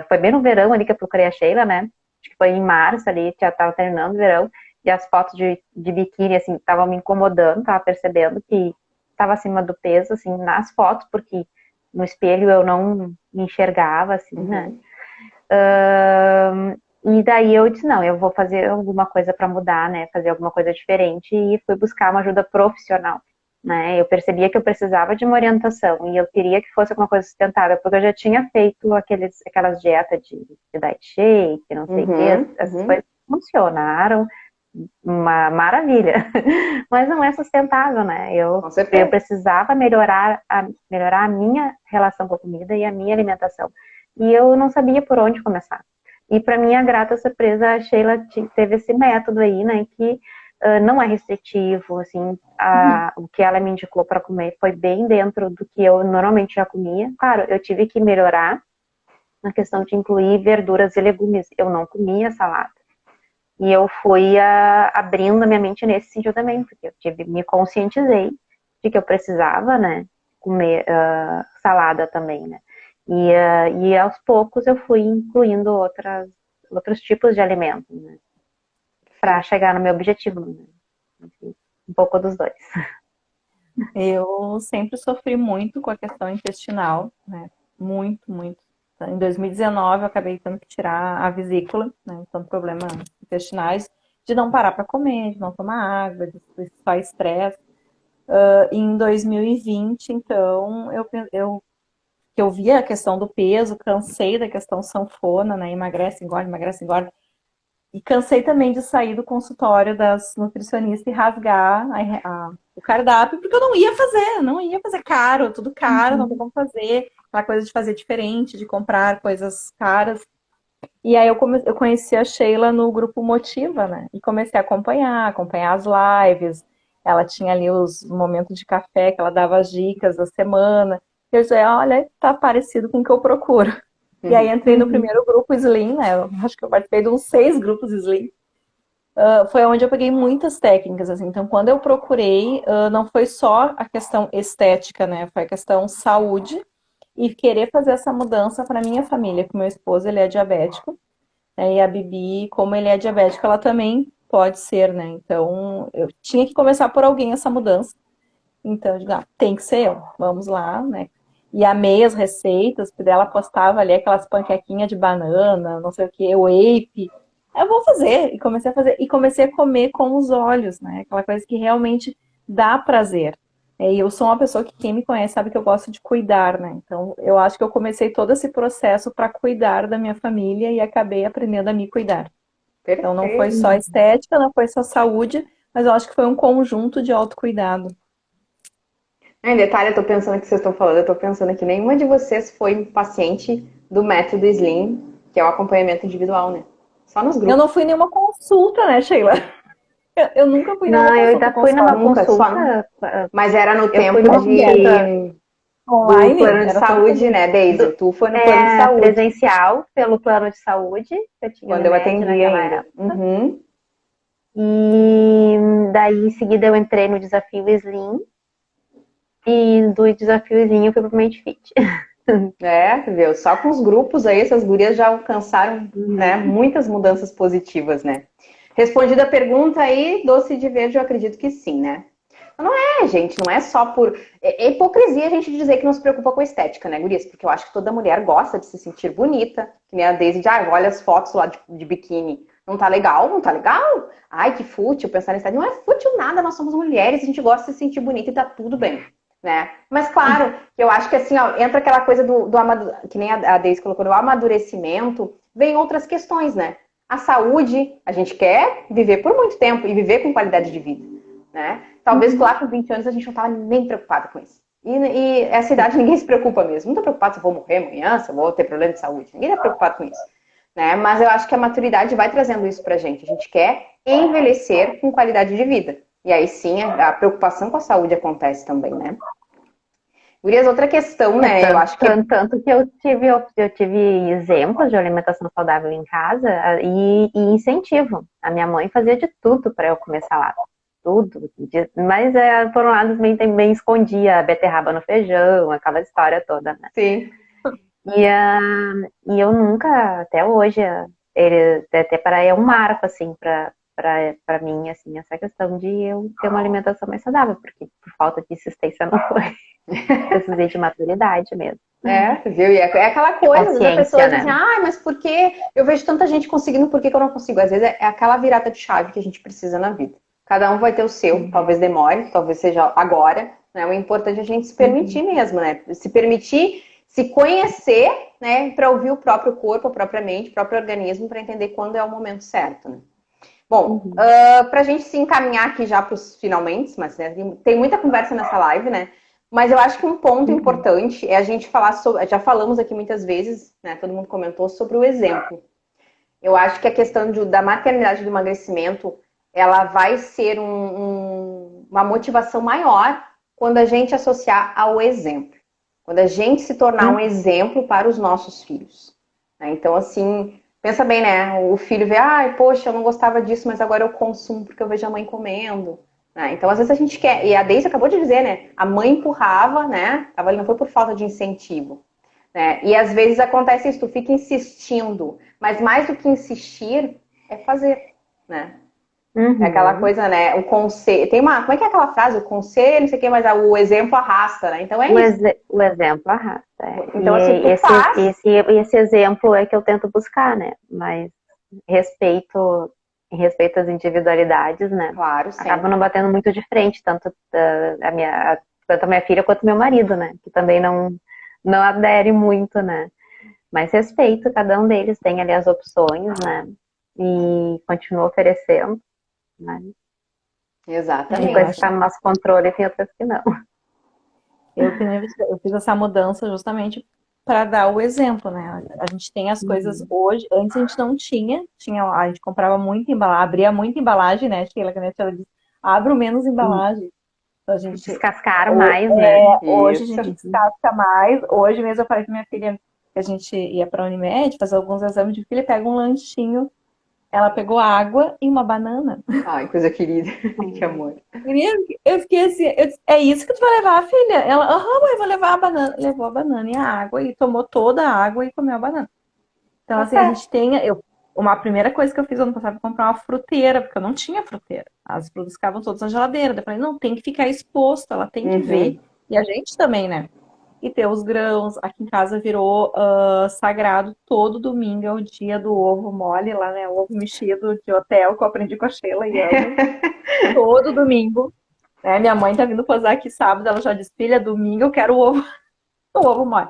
Foi bem no verão ali que eu procurei a Sheila, né? Acho que foi em março ali, já estava terminando o verão, e as fotos de biquíni, assim, estavam me incomodando, estava percebendo que estava acima do peso, assim, nas fotos, porque no espelho eu não me enxergava, assim, né? E daí eu disse, não, eu vou fazer alguma coisa para mudar, né, fazer alguma coisa diferente, e fui buscar uma ajuda profissional, né, eu percebia que eu precisava de uma orientação, e eu queria que fosse alguma coisa sustentável, porque eu já tinha feito aquelas dietas de diet shake, não sei o que, essas coisas funcionaram, uma maravilha, mas não é sustentável, né, eu precisava melhorar a minha relação com a comida e a minha alimentação, e eu não sabia por onde começar. E para minha grata surpresa, a Sheila teve esse método aí, né, que não é restritivo, assim, o que ela me indicou para comer foi bem dentro do que eu normalmente já comia. Claro, eu tive que melhorar na questão de incluir verduras e legumes. Eu não comia salada. E eu fui abrindo a minha mente nesse sentido também, porque eu me conscientizei de que eu precisava, né, comer salada também, né. E aos poucos eu fui incluindo outros tipos de alimentos, né, para chegar no meu objetivo, né? Um pouco dos dois. Eu sempre sofri muito com a questão intestinal, né? Muito, muito. Em 2019 eu acabei tendo que tirar a vesícula, né? Então problemas intestinais, de não parar para comer, de não tomar água, de só estresse. Em 2020, então, eu via a questão do peso, cansei da questão sanfona, né? Emagrece, engorda, emagrece, engorda. E cansei também de sair do consultório das nutricionistas e rasgar o cardápio, porque eu não ia fazer caro, tudo caro, não tem como fazer, aquela coisa de fazer diferente, de comprar coisas caras. E aí eu conheci a Sheila no grupo Motiva, né? E comecei a acompanhar as lives. Ela tinha ali os momentos de café, que ela dava as dicas da semana. Eu disse, olha, tá parecido com o que eu procuro. E aí entrei no primeiro grupo Slim, né? Eu acho que eu participei de uns 6 grupos Slim. Foi onde eu peguei muitas técnicas, assim. Então, quando eu procurei, não foi só a questão estética, né? Foi a questão saúde e querer fazer essa mudança para minha família, que meu esposo, ele é diabético, né? E a Bibi, como ele é diabético, ela também pode ser, né? Então, eu tinha que começar por alguém essa mudança. Então, eu digo, tem que ser eu. Vamos lá, né? E amei as receitas, porque ela postava ali aquelas panquequinhas de banana, não sei o que, whey. Eu vou fazer. E comecei a fazer. E comecei a comer com os olhos, né? Aquela coisa que realmente dá prazer. E eu sou uma pessoa que quem me conhece sabe que eu gosto de cuidar, né? Então, eu acho que eu comecei todo esse processo para cuidar da minha família e acabei aprendendo a me cuidar. Então não foi só estética, não foi só saúde, mas eu acho que foi um conjunto de autocuidado. Em detalhe, eu tô pensando que vocês estão falando, eu tô pensando que nenhuma de vocês foi paciente do método Slim, que é o acompanhamento individual, né? Só nos Eu grupos. não fui em nenhuma consulta, né, Sheila? Eu nunca fui em nenhuma Não, eu consulta. ainda fui numa Nunca, só consulta. Mas era no Eu tempo fui numa consulta do Online, plano de era saúde, né, Daisy? Tu foi no plano de saúde, presencial pelo plano de saúde, que eu tinha quando eu Unimed atendi naquela ainda. época. Uhum. E daí, em seguida, eu entrei no desafio Slim. E do desafio Slim eu fui pro Mente Fit. É, tu viu? Só com os grupos aí, essas gurias já alcançaram, né, muitas mudanças positivas, né? Respondida a pergunta aí, doce de verde, eu acredito que sim, né? Não é, gente, não é só por... É hipocrisia a gente dizer que não se preocupa com a estética, né, gurias? Porque eu acho que toda mulher gosta de se sentir bonita, que nem a Daisy de, olha as fotos lá de biquíni. Não tá legal? Não tá legal? Ai, que fútil pensar nisso. Não é fútil nada, nós somos mulheres, a gente gosta de se sentir bonita e tá tudo bem, né? Mas claro, eu acho que assim, ó, entra aquela coisa do que nem a Daisy colocou, no amadurecimento, vem outras questões, né? A saúde, a gente quer viver por muito tempo e viver com qualidade de vida, né? Talvez lá com 20 anos a gente não tava nem preocupado com isso. E essa idade ninguém se preocupa mesmo. Não tô preocupado se eu vou morrer amanhã, se eu vou ter problema de saúde. Ninguém tá preocupado com isso, né? Mas eu acho que a maturidade vai trazendo isso pra gente. A gente quer envelhecer com qualidade de vida. E aí sim, a preocupação com a saúde acontece também, né? Gurias, outra questão, né? Eu acho que... Tanto que eu tive exemplos de alimentação saudável em casa e incentivo. A minha mãe fazia de tudo para eu comer salada. Tudo. Mas, por um lado, também escondia a beterraba no feijão, aquela história toda, né? Sim. E eu nunca, até hoje, até para é um marco, assim, para mim, assim, essa questão de eu ter uma alimentação mais saudável, porque por falta de insistência não foi. Precisei de maturidade mesmo. Viu? E é aquela coisa, às vezes a pessoa diz assim, mas por que eu vejo tanta gente conseguindo, por que eu não consigo? Às vezes é aquela virada de chave que a gente precisa na vida. Cada um vai ter o seu, talvez demore, talvez seja agora, né? O importante é a gente se permitir mesmo, né? Se permitir, se conhecer, né? Para ouvir o próprio corpo, a própria mente, o próprio organismo, para entender quando é o momento certo, né? Bom, para a gente se encaminhar aqui já para os finalmente, mas né, tem muita conversa nessa live, né? Mas eu acho que um ponto importante é a gente falar sobre, já falamos aqui muitas vezes, né? Todo mundo comentou sobre o exemplo. Eu acho que a questão da maternidade do emagrecimento, ela vai ser uma motivação maior quando a gente associar ao exemplo. Quando a gente se tornar um exemplo para os nossos filhos. Então, assim, pensa bem, né? O filho vê, poxa, eu não gostava disso, mas agora eu consumo porque eu vejo a mãe comendo. Então, às vezes a gente quer, e a Deise acabou de dizer, né? A mãe empurrava, né? Não foi por falta de incentivo. Né? E às vezes acontece isso, tu fica insistindo. Mas mais do que insistir, é fazer, né? É aquela coisa, né? O conselho. Como é que é aquela frase? O conselho, não sei o que, mas o exemplo arrasta, né? Então é isso. O exemplo arrasta. Então, assim, esse exemplo é que eu tento buscar, né? Mas respeito às individualidades, né? Claro, sim. Acaba não batendo muito de frente, tanto a minha filha quanto meu marido, né? Que também não adere muito, né? Mas respeito, cada um deles tem ali as opções, né? E continua oferecendo. Né? Exatamente. Tem coisas que tá no nosso controle e tem outras que não. Eu fiz essa mudança justamente para dar o exemplo, né? A gente tem as coisas hoje, antes a gente não tinha, a gente comprava muita embalagem, abria muita embalagem, né? Sheila, que ela disse, abro menos embalagem. Então, a gente descascar mais, né? Hoje a gente descasca mais. Hoje mesmo eu falei pra minha filha que a gente ia pra Unimed fazer alguns exames de filha, pega um lanchinho. Ela pegou água e uma banana. Ai, coisa querida. Que amor. Eu fiquei assim, é isso que tu vai levar, filha? Ela, mãe, vou levar a banana. Levou a banana e a água e tomou toda a água e comeu a banana. Então, assim, a gente tem... Uma primeira coisa que eu fiz ano passado foi comprar uma fruteira, porque eu não tinha fruteira. As frutas ficavam todas na geladeira. Eu falei, não, tem que ficar exposto, ela tem que ver. E a gente também, né? E ter os grãos. Aqui em casa virou sagrado. Todo domingo é o dia do ovo mole, lá, né? O ovo mexido de hotel, que eu aprendi com a Sheila e amo. Todo domingo. Né? Minha mãe tá vindo posar aqui sábado, ela já disse, filha, domingo eu quero o ovo mole.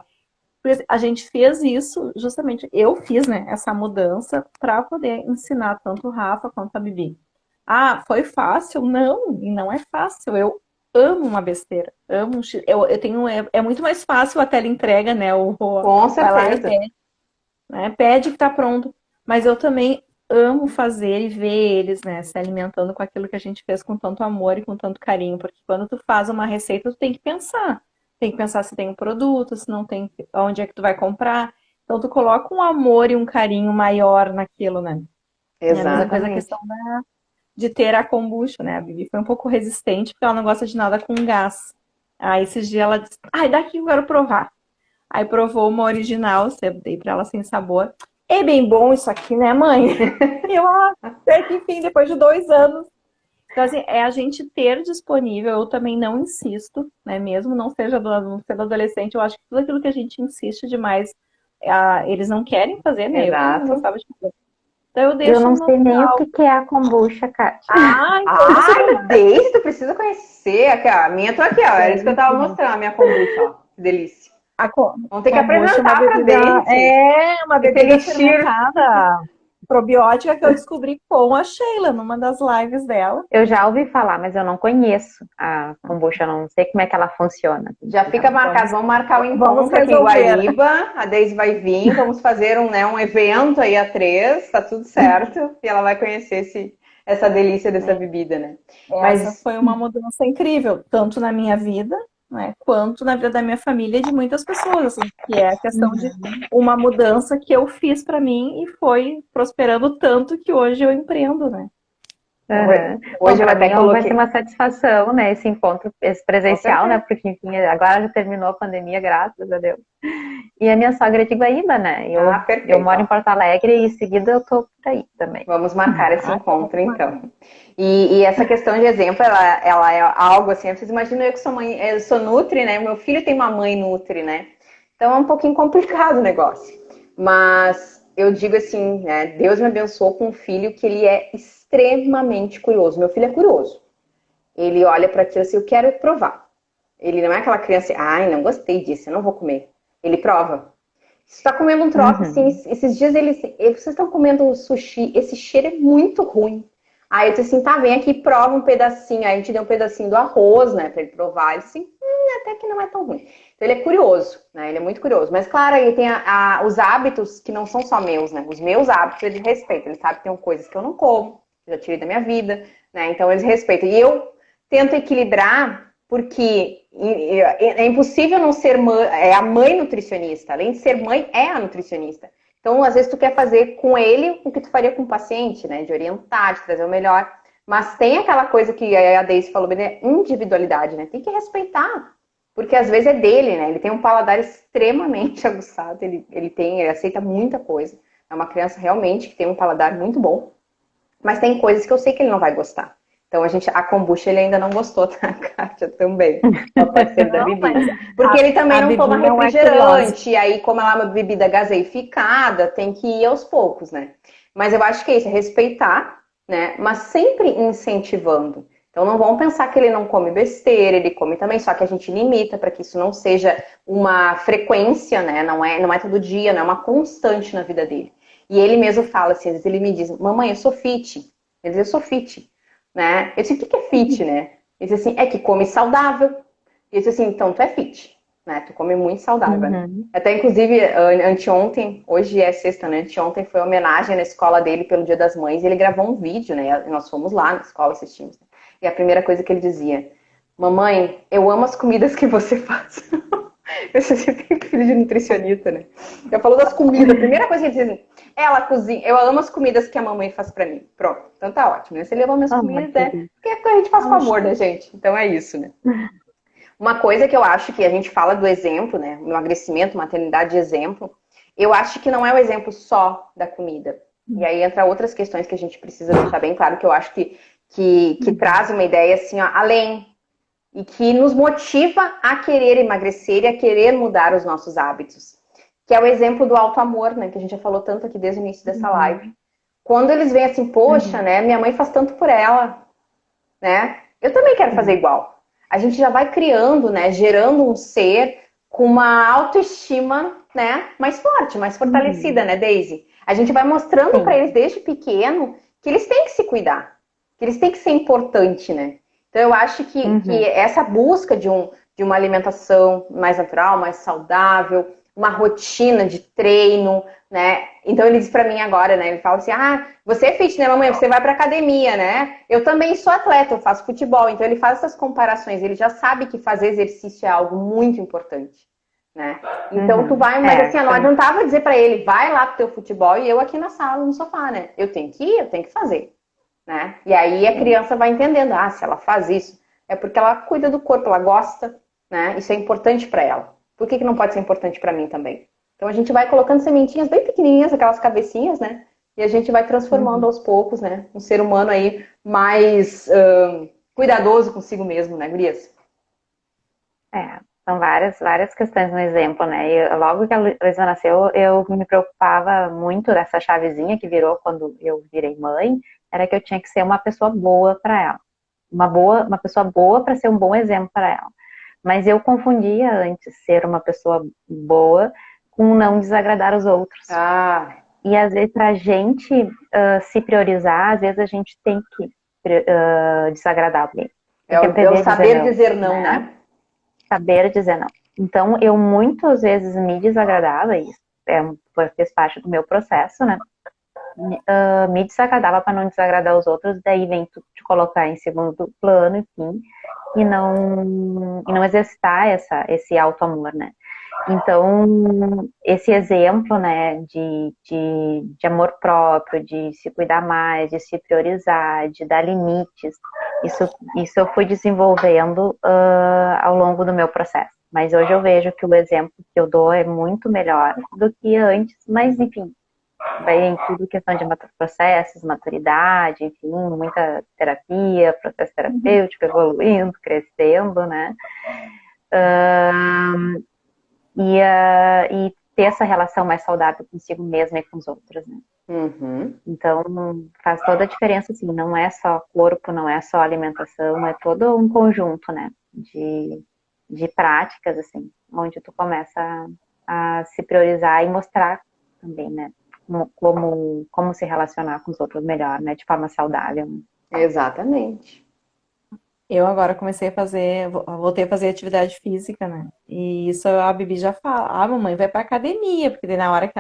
Porque a gente fez isso, justamente, eu fiz, né, essa mudança para poder ensinar tanto o Rafa quanto a Bibi. Ah, foi fácil? Não, e não é fácil. Eu amo uma besteira. Amo, eu tenho, é muito mais fácil a tela entrega, né? Com Vai lá e certeza. pede, né? Pede que tá pronto. Mas eu também amo fazer e ver eles, né, se alimentando com aquilo que a gente fez com tanto amor e com tanto carinho. Porque quando tu faz uma receita, tu tem que pensar. Tem que pensar se tem um produto, se não tem, onde é que tu vai comprar. Então tu coloca um amor e um carinho maior naquilo, né? É a mesma coisa a Exatamente. questão de ter a kombucha, né? A Bibi foi um pouco resistente porque ela não gosta de nada com gás. Aí esses dias ela disse, ai, daqui eu quero provar. Aí provou uma original, eu dei pra ela sem sabor. É bem bom isso aqui, né, mãe? E eu, até que enfim, depois de 2 anos. Então, assim, é a gente ter disponível, eu também não insisto, né? Mesmo não seja não sendo adolescente, eu acho que tudo aquilo que a gente insiste demais, eles não querem fazer, né? Eu também não Exato. gostava de fazer. Então eu Eu deixo não no sei nem o natural. que é a kombucha, Kátia. Ah, então você Ai, Deise, tu precisa conhecer. Aqui, ó. A minha tô aqui, ó. Era isso que eu tava mostrando, a minha kombucha, ó. Que delícia. A Vamos ter que kombucha é uma apresentar pra bebida, Daisy uma esse bebida elixir. fermentada probiótica que eu descobri com a Sheila numa das lives dela. Eu já ouvi falar, mas eu não conheço a kombucha, eu não sei como é que ela funciona. Já fica marcado, vamos marcar o Vamos encontro aqui em resolver. Guariba. A Daisy vai vir, vamos fazer um evento aí a três, tá tudo certo. E ela vai conhecer essa delícia dessa bebida, né? Essa Mas foi uma mudança incrível, tanto na minha vida, né, quanto na vida da minha família e de muitas pessoas, assim, que é a questão de uma mudança que eu fiz para mim e foi prosperando tanto que hoje eu empreendo, né? Uhum. Bom, hoje eu para até mim vai ser coloquei. uma satisfação, né, esse encontro esse Com presencial, né, certeza. porque, enfim, agora já terminou a pandemia, graças a Deus. E a minha sogra é de Guaíba, né, eu Perfeito, moro em ó. Porto Alegre e em seguida eu tô por aí também. Vamos marcar esse encontro, Vamos marcar. então. E essa questão de exemplo, ela é algo assim, vocês imaginam eu que sou mãe, eu sou nutri, né? Meu filho tem uma mãe nutri, né? Então é um pouquinho complicado o negócio. Mas eu digo assim, né? Deus me abençoou com um filho que ele é extremamente curioso. Meu filho é curioso. Ele olha para aquilo assim, eu quero provar. Ele não é aquela criança, ai, não gostei disso, eu não vou comer. Ele prova. Você está comendo um troço assim, Uhum. esses dias vocês estão comendo sushi, esse cheiro é muito ruim. Aí eu disse assim, tá, vem aqui e prova um pedacinho. Aí a gente deu um pedacinho do arroz, né, pra ele provar. Ele disse, até que não é tão ruim. Então ele é curioso, né, ele é muito curioso. Mas claro, ele tem os hábitos que não são só meus, né, os meus hábitos ele respeita. Ele sabe que tem coisas que eu não como, que eu já tirei da minha vida, né, então eles respeitam. E eu tento equilibrar porque é impossível não ser mãe, é a mãe nutricionista. Além de ser mãe, é a nutricionista. Então, às vezes, tu quer fazer com ele o que tu faria com o paciente, né? De orientar, de trazer o melhor. Mas tem aquela coisa que a Daisy falou bem, né? Individualidade, né? Tem que respeitar. Porque às vezes é dele, né? Ele tem um paladar extremamente aguçado, ele aceita muita coisa. É uma criança realmente que tem um paladar muito bom. Mas tem coisas que eu sei que ele não vai gostar. Então a kombucha ele ainda não gostou, tá, Kátia? Também. É o parceiro da Não, Bibi. mas Porque ele também a não Bibi toma não é curiosa. refrigerante, e aí, como ela é uma bebida gaseificada, tem que ir aos poucos, né? Mas eu acho que é isso, é respeitar, né? Mas sempre incentivando. Então não vamos pensar que ele não come besteira, ele come também, só que a gente limita para que isso não seja uma frequência, né? Não é todo dia, não é uma constante na vida dele. E ele mesmo fala assim, às vezes ele me diz, mamãe, eu sou fit. Ele diz, eu sou fit. Né? Eu disse, o que é fit, né? Ele disse assim, é que come saudável. Eu disse assim, então tu é fit, né? Tu come muito saudável, né? Uhum. Até, inclusive, anteontem, hoje é sexta, né? Anteontem foi homenagem na escola dele pelo Dia das Mães e ele gravou um vídeo, né? Nós fomos lá na escola, assistimos. E a primeira coisa que ele dizia, mamãe, eu amo as comidas que você faz. Eu sempre tenho filho de nutricionista, né? Eu falo das comidas, a primeira coisa que ele diz assim, ela cozinha, eu amo as comidas que a mamãe faz pra mim. Pronto, então tá ótimo, né? Se ele ama minhas comidas, né? Porque é que a gente faz com amor, né, gente? Então é isso, né? Uma coisa que eu acho que a gente fala do exemplo, né? Emagrecimento, maternidade de exemplo, eu acho que não é o exemplo só da comida. E aí entra outras questões que a gente precisa deixar bem claro, que eu acho que traz uma ideia assim, ó, além, e que nos motiva a querer emagrecer e a querer mudar os nossos hábitos. Que é o exemplo do alto amor, né? Que a gente já falou tanto aqui desde o início dessa live. Quando eles veem assim, poxa, né? Minha mãe faz tanto por ela, né? Eu também quero fazer igual. A gente já vai criando, né? Gerando um ser com uma autoestima, né, mais forte, mais fortalecida, né, Daisy? A gente vai mostrando para eles desde pequeno que eles têm que se cuidar, que eles têm que ser importante, né? Então eu acho que essa busca de uma alimentação mais natural, mais saudável, uma rotina de treino, né? Então ele diz para mim agora, né? Ele fala assim: ah, você é fit, né, mamãe? Você vai para academia, né? Eu também sou atleta, eu faço futebol. Então ele faz essas comparações. Ele já sabe que fazer exercício é algo muito importante, né? Então tu vai, mas assim, eu não adiantava dizer para ele: vai lá pro teu futebol e eu aqui na sala, no sofá, né? Eu tenho que ir, eu tenho que fazer, né? E aí a criança vai entendendo: ah, se ela faz isso é porque ela cuida do corpo, ela gosta, né? Isso é importante para ela. Por que não pode ser importante para mim também? Então a gente vai colocando sementinhas bem pequenininhas, aquelas cabecinhas, né? E a gente vai transformando aos poucos, né? Um ser humano aí mais cuidadoso consigo mesmo, né, gurias? São várias questões no exemplo, né? Logo que a Luísa nasceu, eu me preocupava muito dessa chavezinha que virou quando eu virei mãe, era que eu tinha que ser uma pessoa boa para ela. Uma pessoa boa para ser um bom exemplo para ela. Mas eu confundia antes ser uma pessoa boa com não desagradar os outros. E às vezes, para a gente se priorizar, às vezes a gente tem que desagradar alguém. É o saber dizer não, né? Saber dizer não. Então, eu muitas vezes me desagradava, e isso fez parte do meu processo, né? Me desagradava para não desagradar os outros, daí vem tu te colocar em segundo plano, enfim, e não exercitar esse auto-amor, né? Então, esse exemplo, né, de amor próprio, de se cuidar mais, de se priorizar, de dar limites, isso eu fui desenvolvendo ao longo do meu processo. Mas hoje eu vejo que o exemplo que eu dou é muito melhor do que antes, mas enfim, vai em tudo questão de processos, maturidade, enfim, muita terapia, processo terapêutico, evoluindo, crescendo, né? E ter essa relação mais saudável consigo mesma e com os outros, né? Então, faz toda a diferença, assim, não é só corpo, não é só alimentação, é todo um conjunto, né, de práticas, assim, onde tu começa a se priorizar e mostrar também, né, como se relacionar com os outros melhor, né, de forma saudável. Exatamente. Eu agora voltei a fazer atividade física, né? E isso a Bibi já fala: mamãe, vai pra academia, porque daí na hora que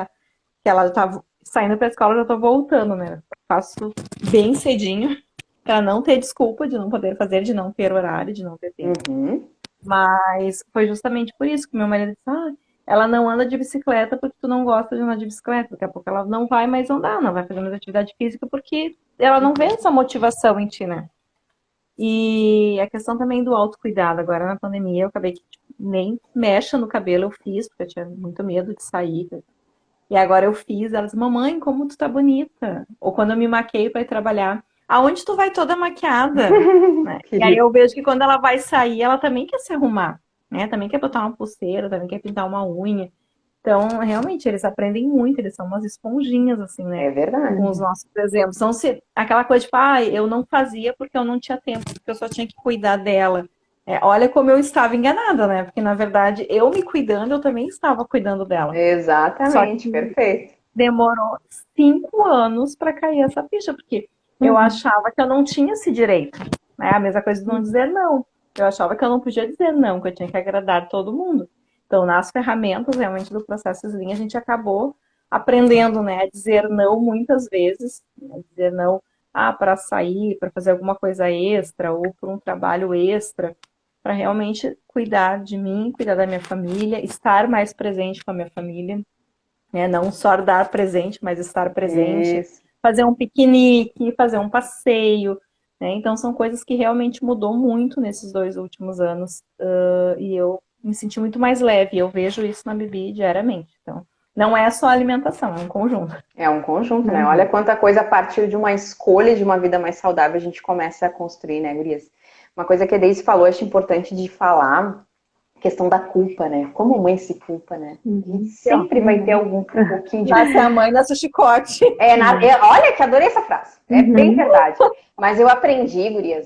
ela tá saindo pra escola, eu já tô voltando, né? Faço bem cedinho, pra não ter desculpa de não poder fazer, de não ter horário, de não ter tempo. Mas foi justamente por isso que meu marido disse: ela não anda de bicicleta porque tu não gosta de andar de bicicleta. Daqui a pouco ela não vai mais andar, não vai fazer mais atividade física porque ela não vê essa motivação em ti, né? E a questão também do autocuidado. Agora na pandemia eu acabei que nem mecha no cabelo eu fiz, porque eu tinha muito medo de sair. E agora eu fiz. Ela disse: mamãe, como tu tá bonita. Ou quando eu me maqueio para ir trabalhar: aonde tu vai toda maquiada? Né? E aí eu vejo que quando ela vai sair, ela também quer se arrumar, né? Também quer botar uma pulseira, também quer pintar uma unha. Então, realmente, eles aprendem muito, eles são umas esponjinhas, assim, né? É verdade. Com os nossos exemplos. Então, aquela coisa tipo: eu não fazia porque eu não tinha tempo, porque eu só tinha que cuidar dela. Olha como eu estava enganada, né? Porque, na verdade, eu me cuidando, eu também estava cuidando dela. Exatamente, perfeito. Demorou 5 anos para cair essa ficha, porque eu achava que eu não tinha esse direito. É a mesma coisa de não dizer não. Eu achava que eu não podia dizer não, que eu tinha que agradar todo mundo. Então, nas ferramentas realmente do processo Slim, a gente acabou aprendendo, né, a dizer não muitas vezes, né, dizer não para sair, para fazer alguma coisa extra ou para um trabalho extra, para realmente cuidar de mim, cuidar da minha família, estar mais presente com a minha família, né, não só dar presente, mas estar presente, fazer um piquenique, fazer um passeio, né? Então são coisas que realmente mudou muito nesses 2 últimos anos, e eu me senti muito mais leve. Eu vejo isso na Bibi diariamente. Então, não é só alimentação, é um conjunto. É um conjunto, né? Olha quanta coisa a partir de uma escolha de uma vida mais saudável a gente começa a construir, né, gurias? Uma coisa que a Deise falou, acho importante de falar, a questão da culpa, né? Como mãe se culpa, né? Sempre vai ter um pouquinho de... Nasce a mãe, nasce o chicote. Olha que adorei essa frase. É bem verdade. Mas eu aprendi, gurias,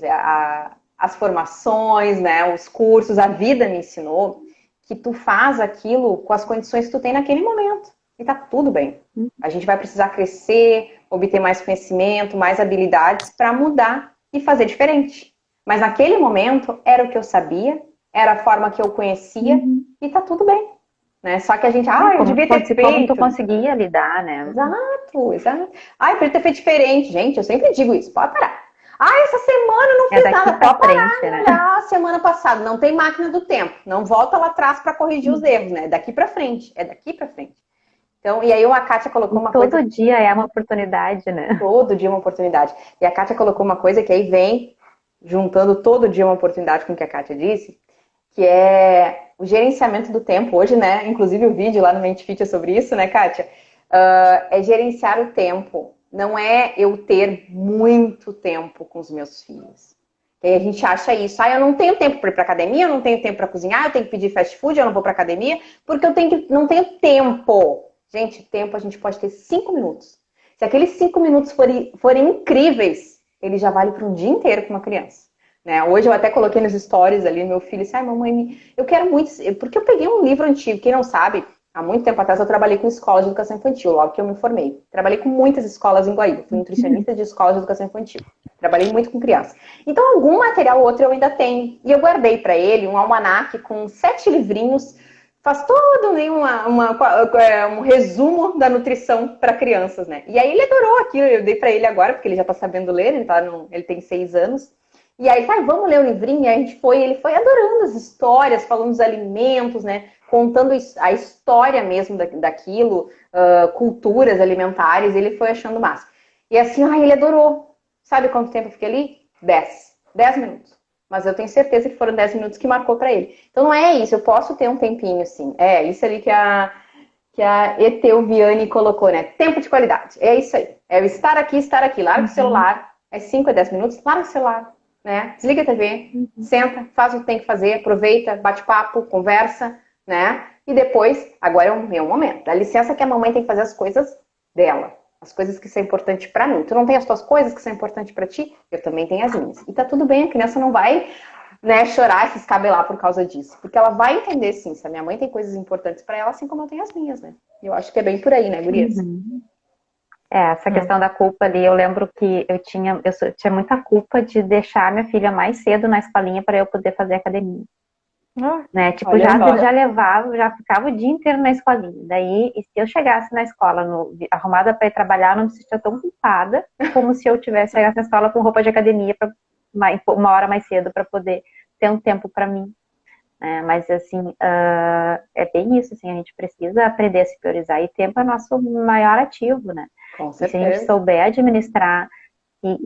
as formações, né, os cursos, a vida me ensinou que tu faz aquilo com as condições que tu tem naquele momento. E tá tudo bem. A gente vai precisar crescer, obter mais conhecimento, mais habilidades para mudar e fazer diferente. Mas naquele momento era o que eu sabia, era a forma que eu conhecia e tá tudo bem. Né? Só que a gente, eu devia ter feito. Como tu conseguia lidar, né? Exato. Eu podia ter feito diferente, gente. Eu sempre digo isso, pode parar. Essa semana eu não fiz nada, pode parar, né? Semana passada, não tem máquina do tempo. Não volta lá atrás para corrigir os erros, né? Daqui para frente, é daqui para frente. Então, e aí a Kátia colocou uma coisa... Todo dia é uma oportunidade, né? Todo dia é uma oportunidade. E a Kátia colocou uma coisa que aí vem juntando todo dia uma oportunidade com o que a Kátia disse, que é o gerenciamento do tempo. Hoje, né? Inclusive o vídeo lá no Mente Fit é sobre isso, né, Kátia? É gerenciar o tempo. Não é eu ter muito tempo com os meus filhos. E aí a gente acha isso. Eu não tenho tempo para ir para academia, eu não tenho tempo para cozinhar, eu tenho que pedir fast food, eu não vou para academia, porque não tenho tempo. Gente, tempo a gente pode ter 5 minutos. Se aqueles 5 minutos forem incríveis, ele já vale para um dia inteiro com uma criança. Né? Hoje eu até coloquei nos stories ali, meu filho disse, mamãe, eu quero muito... Porque eu peguei um livro antigo, quem não sabe, há muito tempo atrás eu trabalhei com escola de educação infantil, logo que eu me formei. Trabalhei com muitas escolas em Guaíba, fui nutricionista de escola de educação infantil. Trabalhei muito com crianças. Então algum material ou outro eu ainda tenho. E eu guardei para ele um almanaque com 7 livrinhos, faz todo um resumo da nutrição para crianças, né? E aí ele adorou aquilo, eu dei para ele agora, porque ele já tá sabendo ler, ele tem 6 anos. E aí, vamos ler o livrinho, e a gente ele foi adorando as histórias, falando dos alimentos, né? Contando a história mesmo daquilo, culturas alimentares, ele foi achando massa. E assim, ele adorou. Sabe quanto tempo eu fiquei ali? 10 minutos. Mas eu tenho certeza que foram 10 minutos que marcou para ele. Então não é isso, eu posso ter um tempinho, assim. É isso ali que a Eteuviane colocou, né? Tempo de qualidade. É isso aí. É estar aqui. Larga o celular. 5 a 10 minutos, larga o celular. Né? Desliga a TV, senta, faz o que tem que fazer, aproveita, bate papo, conversa, né? E depois, agora é o meu momento. Dá licença que a mamãe tem que fazer as coisas dela. As coisas que são importantes pra mim. Tu não tem as tuas coisas que são importantes pra ti? Eu também tenho as minhas. E tá tudo bem, a criança não vai, né, chorar e se escabelar por causa disso. Porque ela vai entender, sim, se a minha mãe tem coisas importantes pra ela, assim como eu tenho as minhas, né? Eu acho que é bem por aí, né, gurias? Essa questão da culpa ali, eu lembro que eu tinha muita culpa de deixar minha filha mais cedo na escolinha para eu poder fazer academia. Né? Tipo, já levava, já ficava o dia inteiro na escolinha. Daí, e se eu chegasse na escola arrumada para ir trabalhar, eu não me sentia tão culpada como se eu chegasse na escola com roupa de academia uma hora mais cedo para poder ter um tempo para mim. Mas assim, é bem isso, assim, a gente precisa aprender a se priorizar, e tempo é nosso maior ativo, né? Com certeza. E se a gente souber administrar e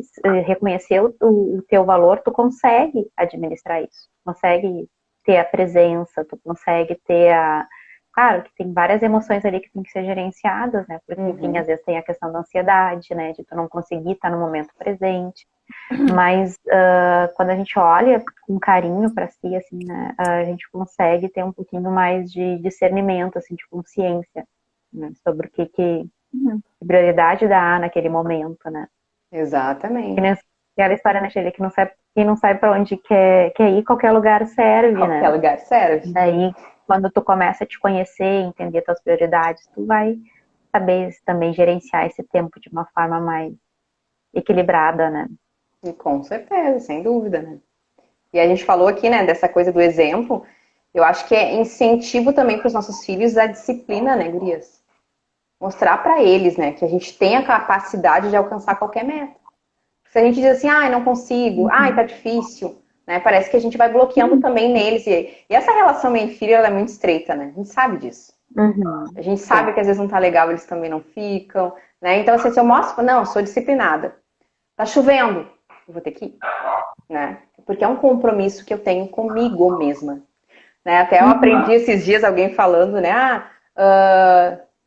reconhecer o teu valor, tu consegue administrar isso, consegue ter a presença, tu consegue ter Claro que tem várias emoções ali que tem que ser gerenciadas, né? Porque, enfim, às vezes tem a questão da ansiedade, né? De tu não conseguir estar no momento presente. Mas quando a gente olha com carinho para si, assim, né? A gente consegue ter um pouquinho mais de discernimento, assim, de consciência, né? Sobre o que prioridade dá naquele momento, né? Exatamente. Aquela história, né, Sheila, que quem não sabe para onde quer ir, qualquer lugar serve, né? Qualquer lugar serve. Daí, quando tu começa a te conhecer, entender tuas prioridades, tu vai saber também gerenciar esse tempo de uma forma mais equilibrada, né? E com certeza, sem dúvida, né? E a gente falou aqui, né, dessa coisa do exemplo. Eu acho que é incentivo também para os nossos filhos a disciplina, né, gurias? Mostrar para eles, né, que a gente tem a capacidade de alcançar qualquer meta. Se a gente diz assim, não consigo, tá difícil, né? Parece que a gente vai bloqueando também neles. E essa relação mãe e filho, ela é muito estreita, né? A gente sabe disso. A gente sabe que às vezes não tá legal, eles também não ficam, né? Então, assim, se eu mostro, não, eu sou disciplinada. Tá chovendo, eu vou ter que ir, né? Porque é um compromisso que eu tenho comigo mesma. Né? Até eu aprendi esses dias alguém falando, né?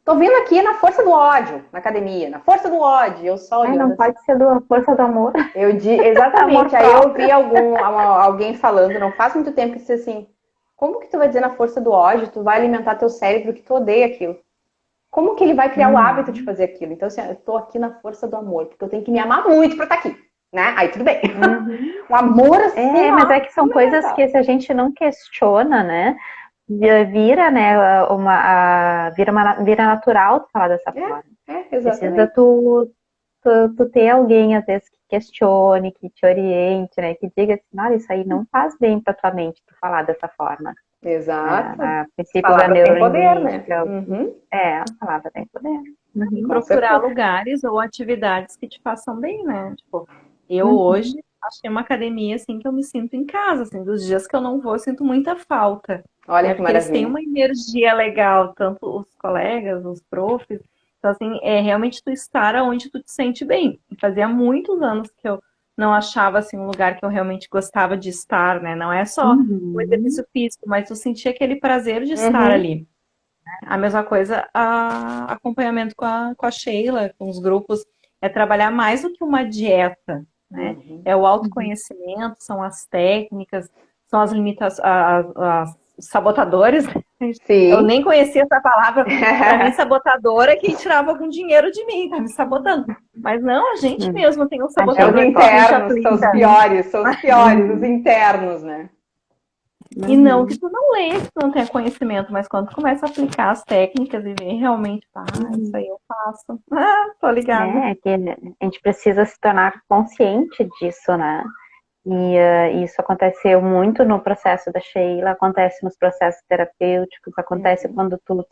Tô vindo aqui na força do ódio, na academia, na força do ódio, eu só olhando. Não pode ser da força do amor. Exatamente, aí eu vi alguém falando, não faz muito tempo, que disse assim, como que tu vai dizer na força do ódio, tu vai alimentar teu cérebro que tu odeia aquilo? Como que ele vai criar o hábito de fazer aquilo? Então, assim, eu tô aqui na força do amor, porque eu tenho que me amar muito pra estar aqui, né? Aí tudo bem. O amor assim. Mas é que são coisas que se a gente não questiona, né? vira, né, vira natural tu falar dessa forma. Precisa Exatamente. tu ter alguém, às vezes, que questione, que te oriente, né, que diga assim, olha, isso aí não faz bem pra tua mente tu falar dessa forma. Exato. A princípio da Palavra tem poder, né? neurolinguística. Uhum. A palavra tem poder. E Com procurar certeza. lugares ou atividades que te façam bem, né? Tipo, eu Uhum. hoje achei uma academia assim que eu me sinto em casa, assim, dos dias que eu não vou, eu sinto muita falta, Olha né? que Porque eles têm maravilha. uma energia legal, tanto os colegas, os profs. Então, assim, é realmente tu estar onde tu te sente bem. E fazia muitos anos que eu não achava assim um lugar que eu realmente gostava de estar, né? Não é só o Uhum. exercício físico, mas tu sentia aquele prazer de estar Uhum. ali. A mesma coisa, acompanhamento com a Sheila, com os grupos, é trabalhar mais do que uma dieta, né? Uhum. É o Uhum. autoconhecimento, são as técnicas, são as limitações, os sabotadores. Eu Sim. nem conhecia essa palavra. Para mim, sabotador é quem tirava algum dinheiro de mim, tá me sabotando. Mas não, a gente mesmo tem um A É os gente sabotador que a pode. gente internos, aplica. são os piores, os Uhum. internos, né? E não que Uhum. tu não leia, que tu não tenha conhecimento, mas quando tu começa a aplicar as técnicas e ver realmente, isso Uhum. aí eu faço. Ah, tô ligada. Que a gente precisa se tornar consciente disso, né? E isso aconteceu muito no processo da Sheila, acontece nos processos terapêuticos, acontece Uhum. quando tu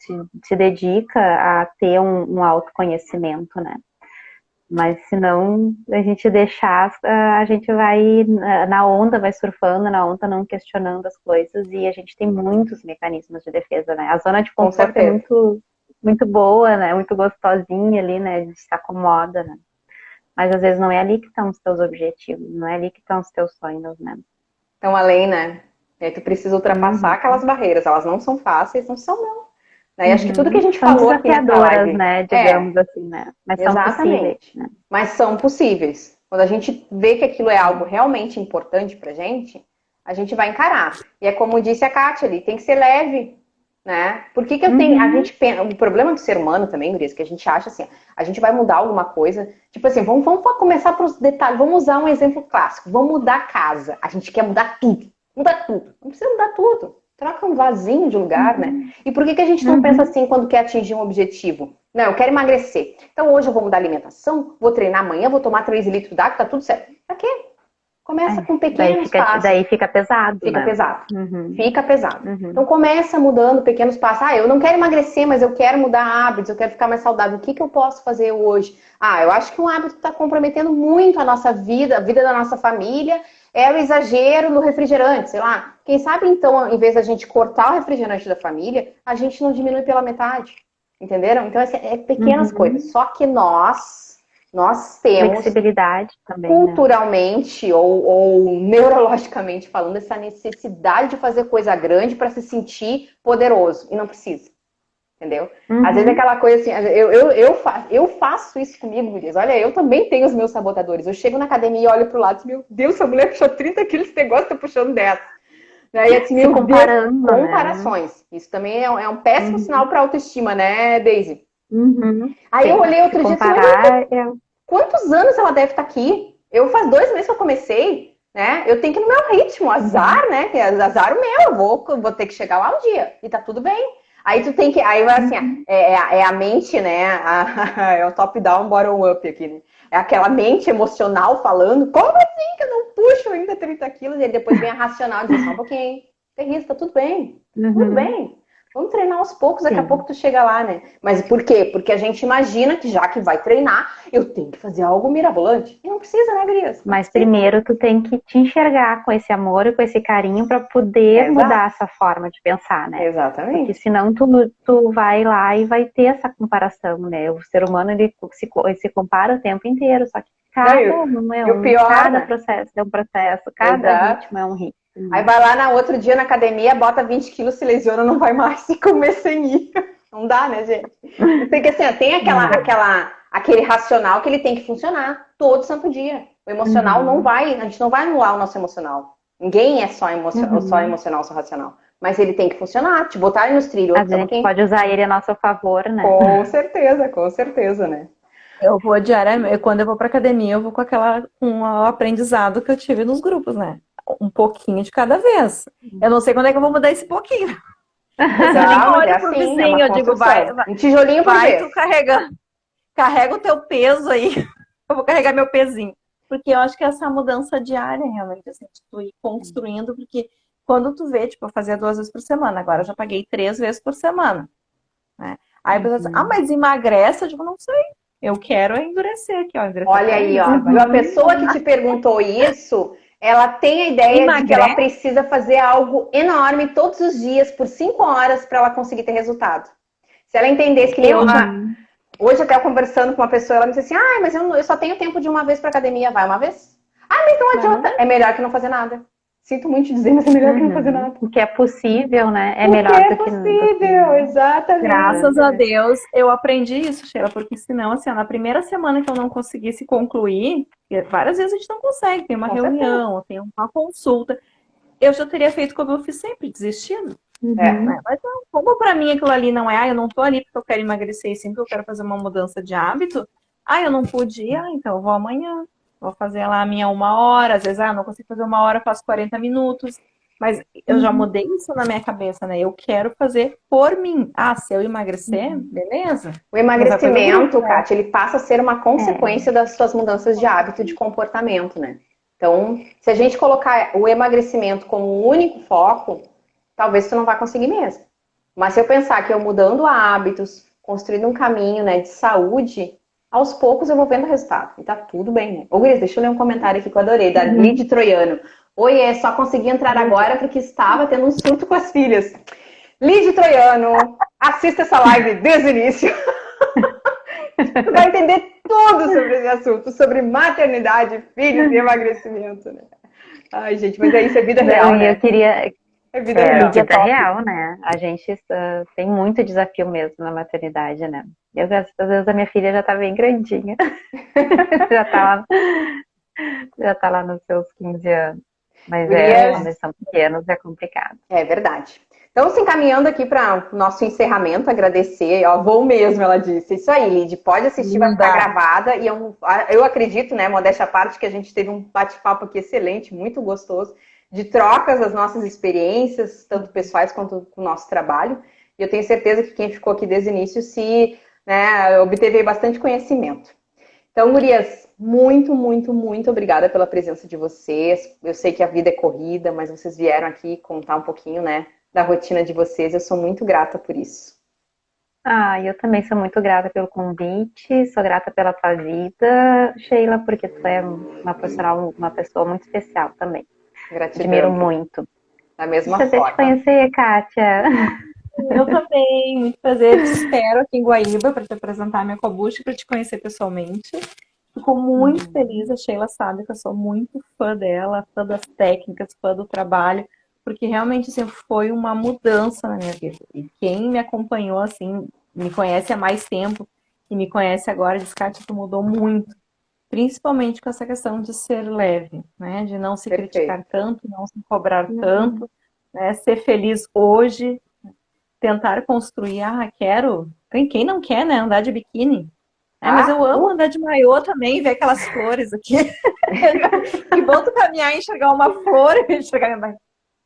te dedica a ter um autoconhecimento, né? Mas se não a gente deixar, a gente vai na onda, vai surfando na onda, não questionando as coisas, e a gente tem muitos mecanismos de defesa, né? A zona de Com conforto é certeza. muito boa, né? Muito gostosinha ali, né? A gente se acomoda, né? Mas às vezes não é ali que estão os teus objetivos, não é ali que estão os teus sonhos, né? Então, além, né? E aí tu precisa ultrapassar Uhum, aquelas barreiras. Elas não são fáceis, não são, não. Né? E acho que tudo que a uhum. gente São falou aqui nessa desafiadoras, live né? é, Digamos assim, né? Mas são possíveis, exatamente. né? Mas são possíveis. Quando a gente vê que aquilo é algo realmente importante pra gente, a gente vai encarar. E é como disse a Kátia ali, tem que ser leve, né? Por que que eu tenho. A Uhum, gente pensa. O problema do ser humano também, Gurias, que a gente acha assim, a gente vai mudar alguma coisa. Tipo assim, vamos começar pelos detalhes. Vamos usar um exemplo clássico. Vamos mudar a casa. A gente quer mudar tudo. Mudar tudo. Não precisa mudar tudo. Troca um vasinho de lugar, né? uhum, E por que que a gente não pensa uhum. assim quando quer atingir um objetivo? Não, eu quero emagrecer. Então hoje eu vou mudar a alimentação, vou treinar amanhã, vou tomar 3 litros d'água, tá tudo certo. Pra quê? Começa com pequenos passos. Daí fica pesado, Fica né? pesado. Uhum, Fica pesado. Então uhum. começa mudando pequenos passos. Ah, eu não quero emagrecer, mas eu quero mudar hábitos, eu quero ficar mais saudável. O que que eu posso fazer hoje? Ah, eu acho que um hábito que está comprometendo muito a nossa vida, a vida da nossa família, é o exagero no refrigerante, sei lá. Quem sabe então, em vez da gente cortar o refrigerante da família, a gente não diminui pela metade. Entenderam? Então, assim, é pequenas coisas. Uhum. Só que nós temos Flexibilidade também, né? culturalmente ou neurologicamente falando, essa necessidade de fazer coisa grande para se sentir poderoso. E não precisa. Entendeu? Às vezes é Uhum. aquela coisa assim, eu faço isso comigo, Gurias. Olha, eu também tenho os meus sabotadores. Eu chego na academia e olho pro lado e meu Deus, essa mulher puxou 30 quilos, esse negócio tá puxando 10. E assim, Se meu Deus, comparando, né? comparações. Isso também é um péssimo sinal Uhum. para autoestima, né, Daisy? Uhum. Aí eu Sim. olhei Se outro dia e disse, mas comparar quantos anos ela deve estar aqui? Eu faz 2 meses que eu comecei, né? Eu tenho que ir no meu ritmo, azar, né? Azar o meu, eu vou ter que chegar lá um dia e tá tudo bem. Aí tu tem que, aí vai assim, Uhum. é a mente, né? É o top-down, bottom-up aqui, né? É aquela mente emocional falando, como assim que eu não puxo ainda 30 quilos? E aí depois vem a racional e diz, só um pouquinho, tem isso, tá tudo bem, tudo Uhum. bem. Vamos treinar aos poucos, daqui a pouco Sim. tu chega lá, né? Mas por quê? Porque a gente imagina que já que vai treinar, eu tenho que fazer algo mirabolante. E não precisa, né, Gurias? Não Mas precisa. primeiro tu tem que te enxergar com esse amor e com esse carinho para poder Exato. mudar essa forma de pensar, né? Porque Exatamente. senão tu vai lá e vai ter essa comparação, né? O ser humano ele se compara o tempo inteiro, só que Não, cada um é e o um, pior, cada né? processo é um processo, cada Exato. ritmo é um ritmo, Aí né? vai lá no outro dia na academia, bota 20 quilos, se lesiona, não vai mais se comer sem ir. Não dá, né, gente? Porque assim, tem aquele racional que ele tem que funcionar todo santo dia. O emocional não Uhum, vai, a gente não vai anular o nosso emocional. Ninguém é só uhum. emocional, só racional. Mas ele tem que funcionar, te botar ele nos trilhos, Às só vezes um a gente pouquinho. pode usar ele a nosso favor, né? Com certeza, né? Eu vou diariamente, quando eu vou pra academia, eu vou com o aprendizado que eu tive nos grupos, né? Um pouquinho de cada vez. Eu não sei quando é que eu vou mudar esse pouquinho. Não, mas olho é pro assim, é vizinho, uma eu digo, construção. Um tijolinho por vai vez. tu carrega o teu peso aí, eu vou carregar meu pezinho. Porque eu acho que essa mudança diária, realmente, assim, de tu ir construindo, porque quando tu vê, tipo, eu fazia 2 vezes por semana, agora eu já paguei 3 vezes por semana, né? Aí a pessoa diz, mas emagrece? Eu digo, não sei, eu quero é endurecer aqui, ó, endurecer Olha aí, ó. Viu? A pessoa que te perguntou isso, ela tem a ideia de que ela Emagrece? precisa fazer algo enorme todos os dias por 5 horas para ela conseguir ter resultado. Se ela entendesse que nem hoje até eu conversando com uma pessoa, ela me disse assim, mas eu só tenho tempo de uma vez para academia. Vai uma vez? Mas não adianta. É melhor que não fazer nada. Sinto muito te dizer, mas é melhor que não fazer nada. O que é possível, né? É O melhor que é do que possível, exatamente. Graças a Deus eu aprendi isso, Sheila, porque senão, assim, na primeira semana que eu não conseguisse concluir, várias vezes a gente não consegue, tem uma Com reunião, tem uma consulta, eu já teria feito como eu fiz sempre, desistindo. Né? Mas não, como pra mim aquilo ali não é, eu não tô ali porque eu quero emagrecer e sim porque eu quero fazer uma mudança de hábito, eu não pude ir, então eu vou amanhã, vou fazer lá a minha 1 hora, às vezes, eu não consigo fazer 1 hora, eu faço 40 minutos, mas eu já mudei isso na minha cabeça, né? Eu quero fazer por mim. Se eu emagrecer, beleza. O emagrecimento, Kátia, ele passa a ser uma consequência das suas mudanças de hábito e de comportamento, né? Então, se a gente colocar o emagrecimento como o único foco, talvez tu não vá conseguir mesmo. Mas se eu pensar que eu mudando hábitos, construindo um caminho, né, de saúde, aos poucos eu vou vendo o resultado. E tá tudo bem, né? Ô, Gris, deixa eu ler um comentário aqui que eu adorei, da Lid Troiano. Oiê, só consegui entrar agora porque estava tendo um surto com as filhas. Lid Troiano, assista essa live desde o início. Tu vai entender tudo sobre esse assunto, sobre maternidade, filhos e emagrecimento, né? Ai, gente, mas é isso, é vida real, né? Eu queria... É vida real. Vida real, né? A gente tem muito desafio mesmo na maternidade, né? Eu, às vezes a minha filha já tá bem grandinha. já tá lá nos seus 15 anos. Mas quando eles são pequenos é complicado. É verdade. Então, se encaminhando aqui para o nosso encerramento, agradecer, vou mesmo, ela disse. Isso aí, Lid, pode assistir, vai ficar gravada. E eu acredito, né, modéstia à parte, que a gente teve um bate-papo aqui excelente, muito gostoso, de trocas das nossas experiências, tanto pessoais quanto com o nosso trabalho. E eu tenho certeza que quem ficou aqui desde o início obteve bastante conhecimento. Então, gurias, muito, muito, muito obrigada pela presença de vocês. Eu sei que a vida é corrida, mas vocês vieram aqui contar um pouquinho, né, da rotina de vocês. Eu sou muito grata por isso. Eu também sou muito grata pelo convite, sou grata pela tua vida, Sheila, porque tu é uma pessoa muito especial também. Gratidão. Admiro muito. Da mesma forma. Prazer te conhecer, Kátia. Eu também, muito prazer. Te espero aqui em Guaíba para te apresentar a minha kombucha, para te conhecer pessoalmente. Fico muito feliz, a Sheila sabe que eu sou muito fã dela, fã das técnicas, fã do trabalho, porque realmente assim, foi uma mudança na minha vida. E quem me acompanhou, assim, me conhece há mais tempo e me conhece agora, diz, Kátia, tu mudou muito. Principalmente com essa questão de ser leve, né? De não se criticar tanto, não se cobrar tanto, né? Ser feliz hoje, tentar construir, quero. Quem não quer, né? Andar de biquíni. Mas eu amo andar de maiô também, ver aquelas flores aqui. Que bom tu caminhar e enxergar uma flor e enxergar.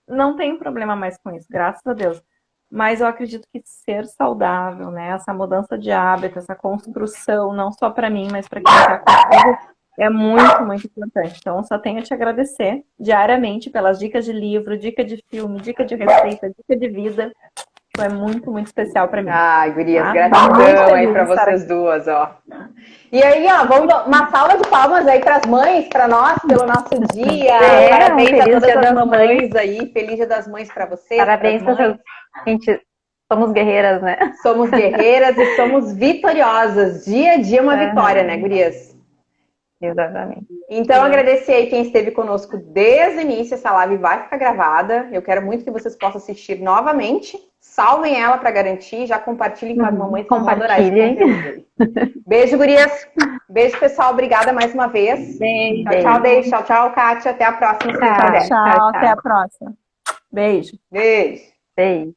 Não tem problema mais com isso, graças a Deus. Mas eu acredito que ser saudável, né? Essa mudança de hábito, essa construção, não só para mim, mas para quem está comigo, é muito, muito importante. Então, eu só tenho a te agradecer diariamente pelas dicas de livro, dica de filme, dica de receita, dica de vida. Isso é muito, muito especial para mim. Gurias, gratidão aí para vocês duas, E aí, vamos uma salva de palmas aí para as mães, para nós, pelo nosso dia. Parabéns a todas as mamães aí. Feliz Dia das Mães para vocês. Parabéns para vocês. Gente, somos guerreiras, né? Somos guerreiras e somos vitoriosas. Dia a dia uma vitória, né, gurias? Exatamente. Então, agradecer aí quem esteve conosco desde o início. Essa live vai ficar gravada. Eu quero muito que vocês possam assistir novamente. Salvem ela para garantir. Já compartilhem com as mamães. Compartilhem. Beijo, gurias. Beijo, pessoal. Obrigada mais uma vez. Beijo. Tchau, Deise. Tchau, tchau, Kátia. Até a próxima. Tchau. Até a próxima. Beijo. Beijo. Beijo.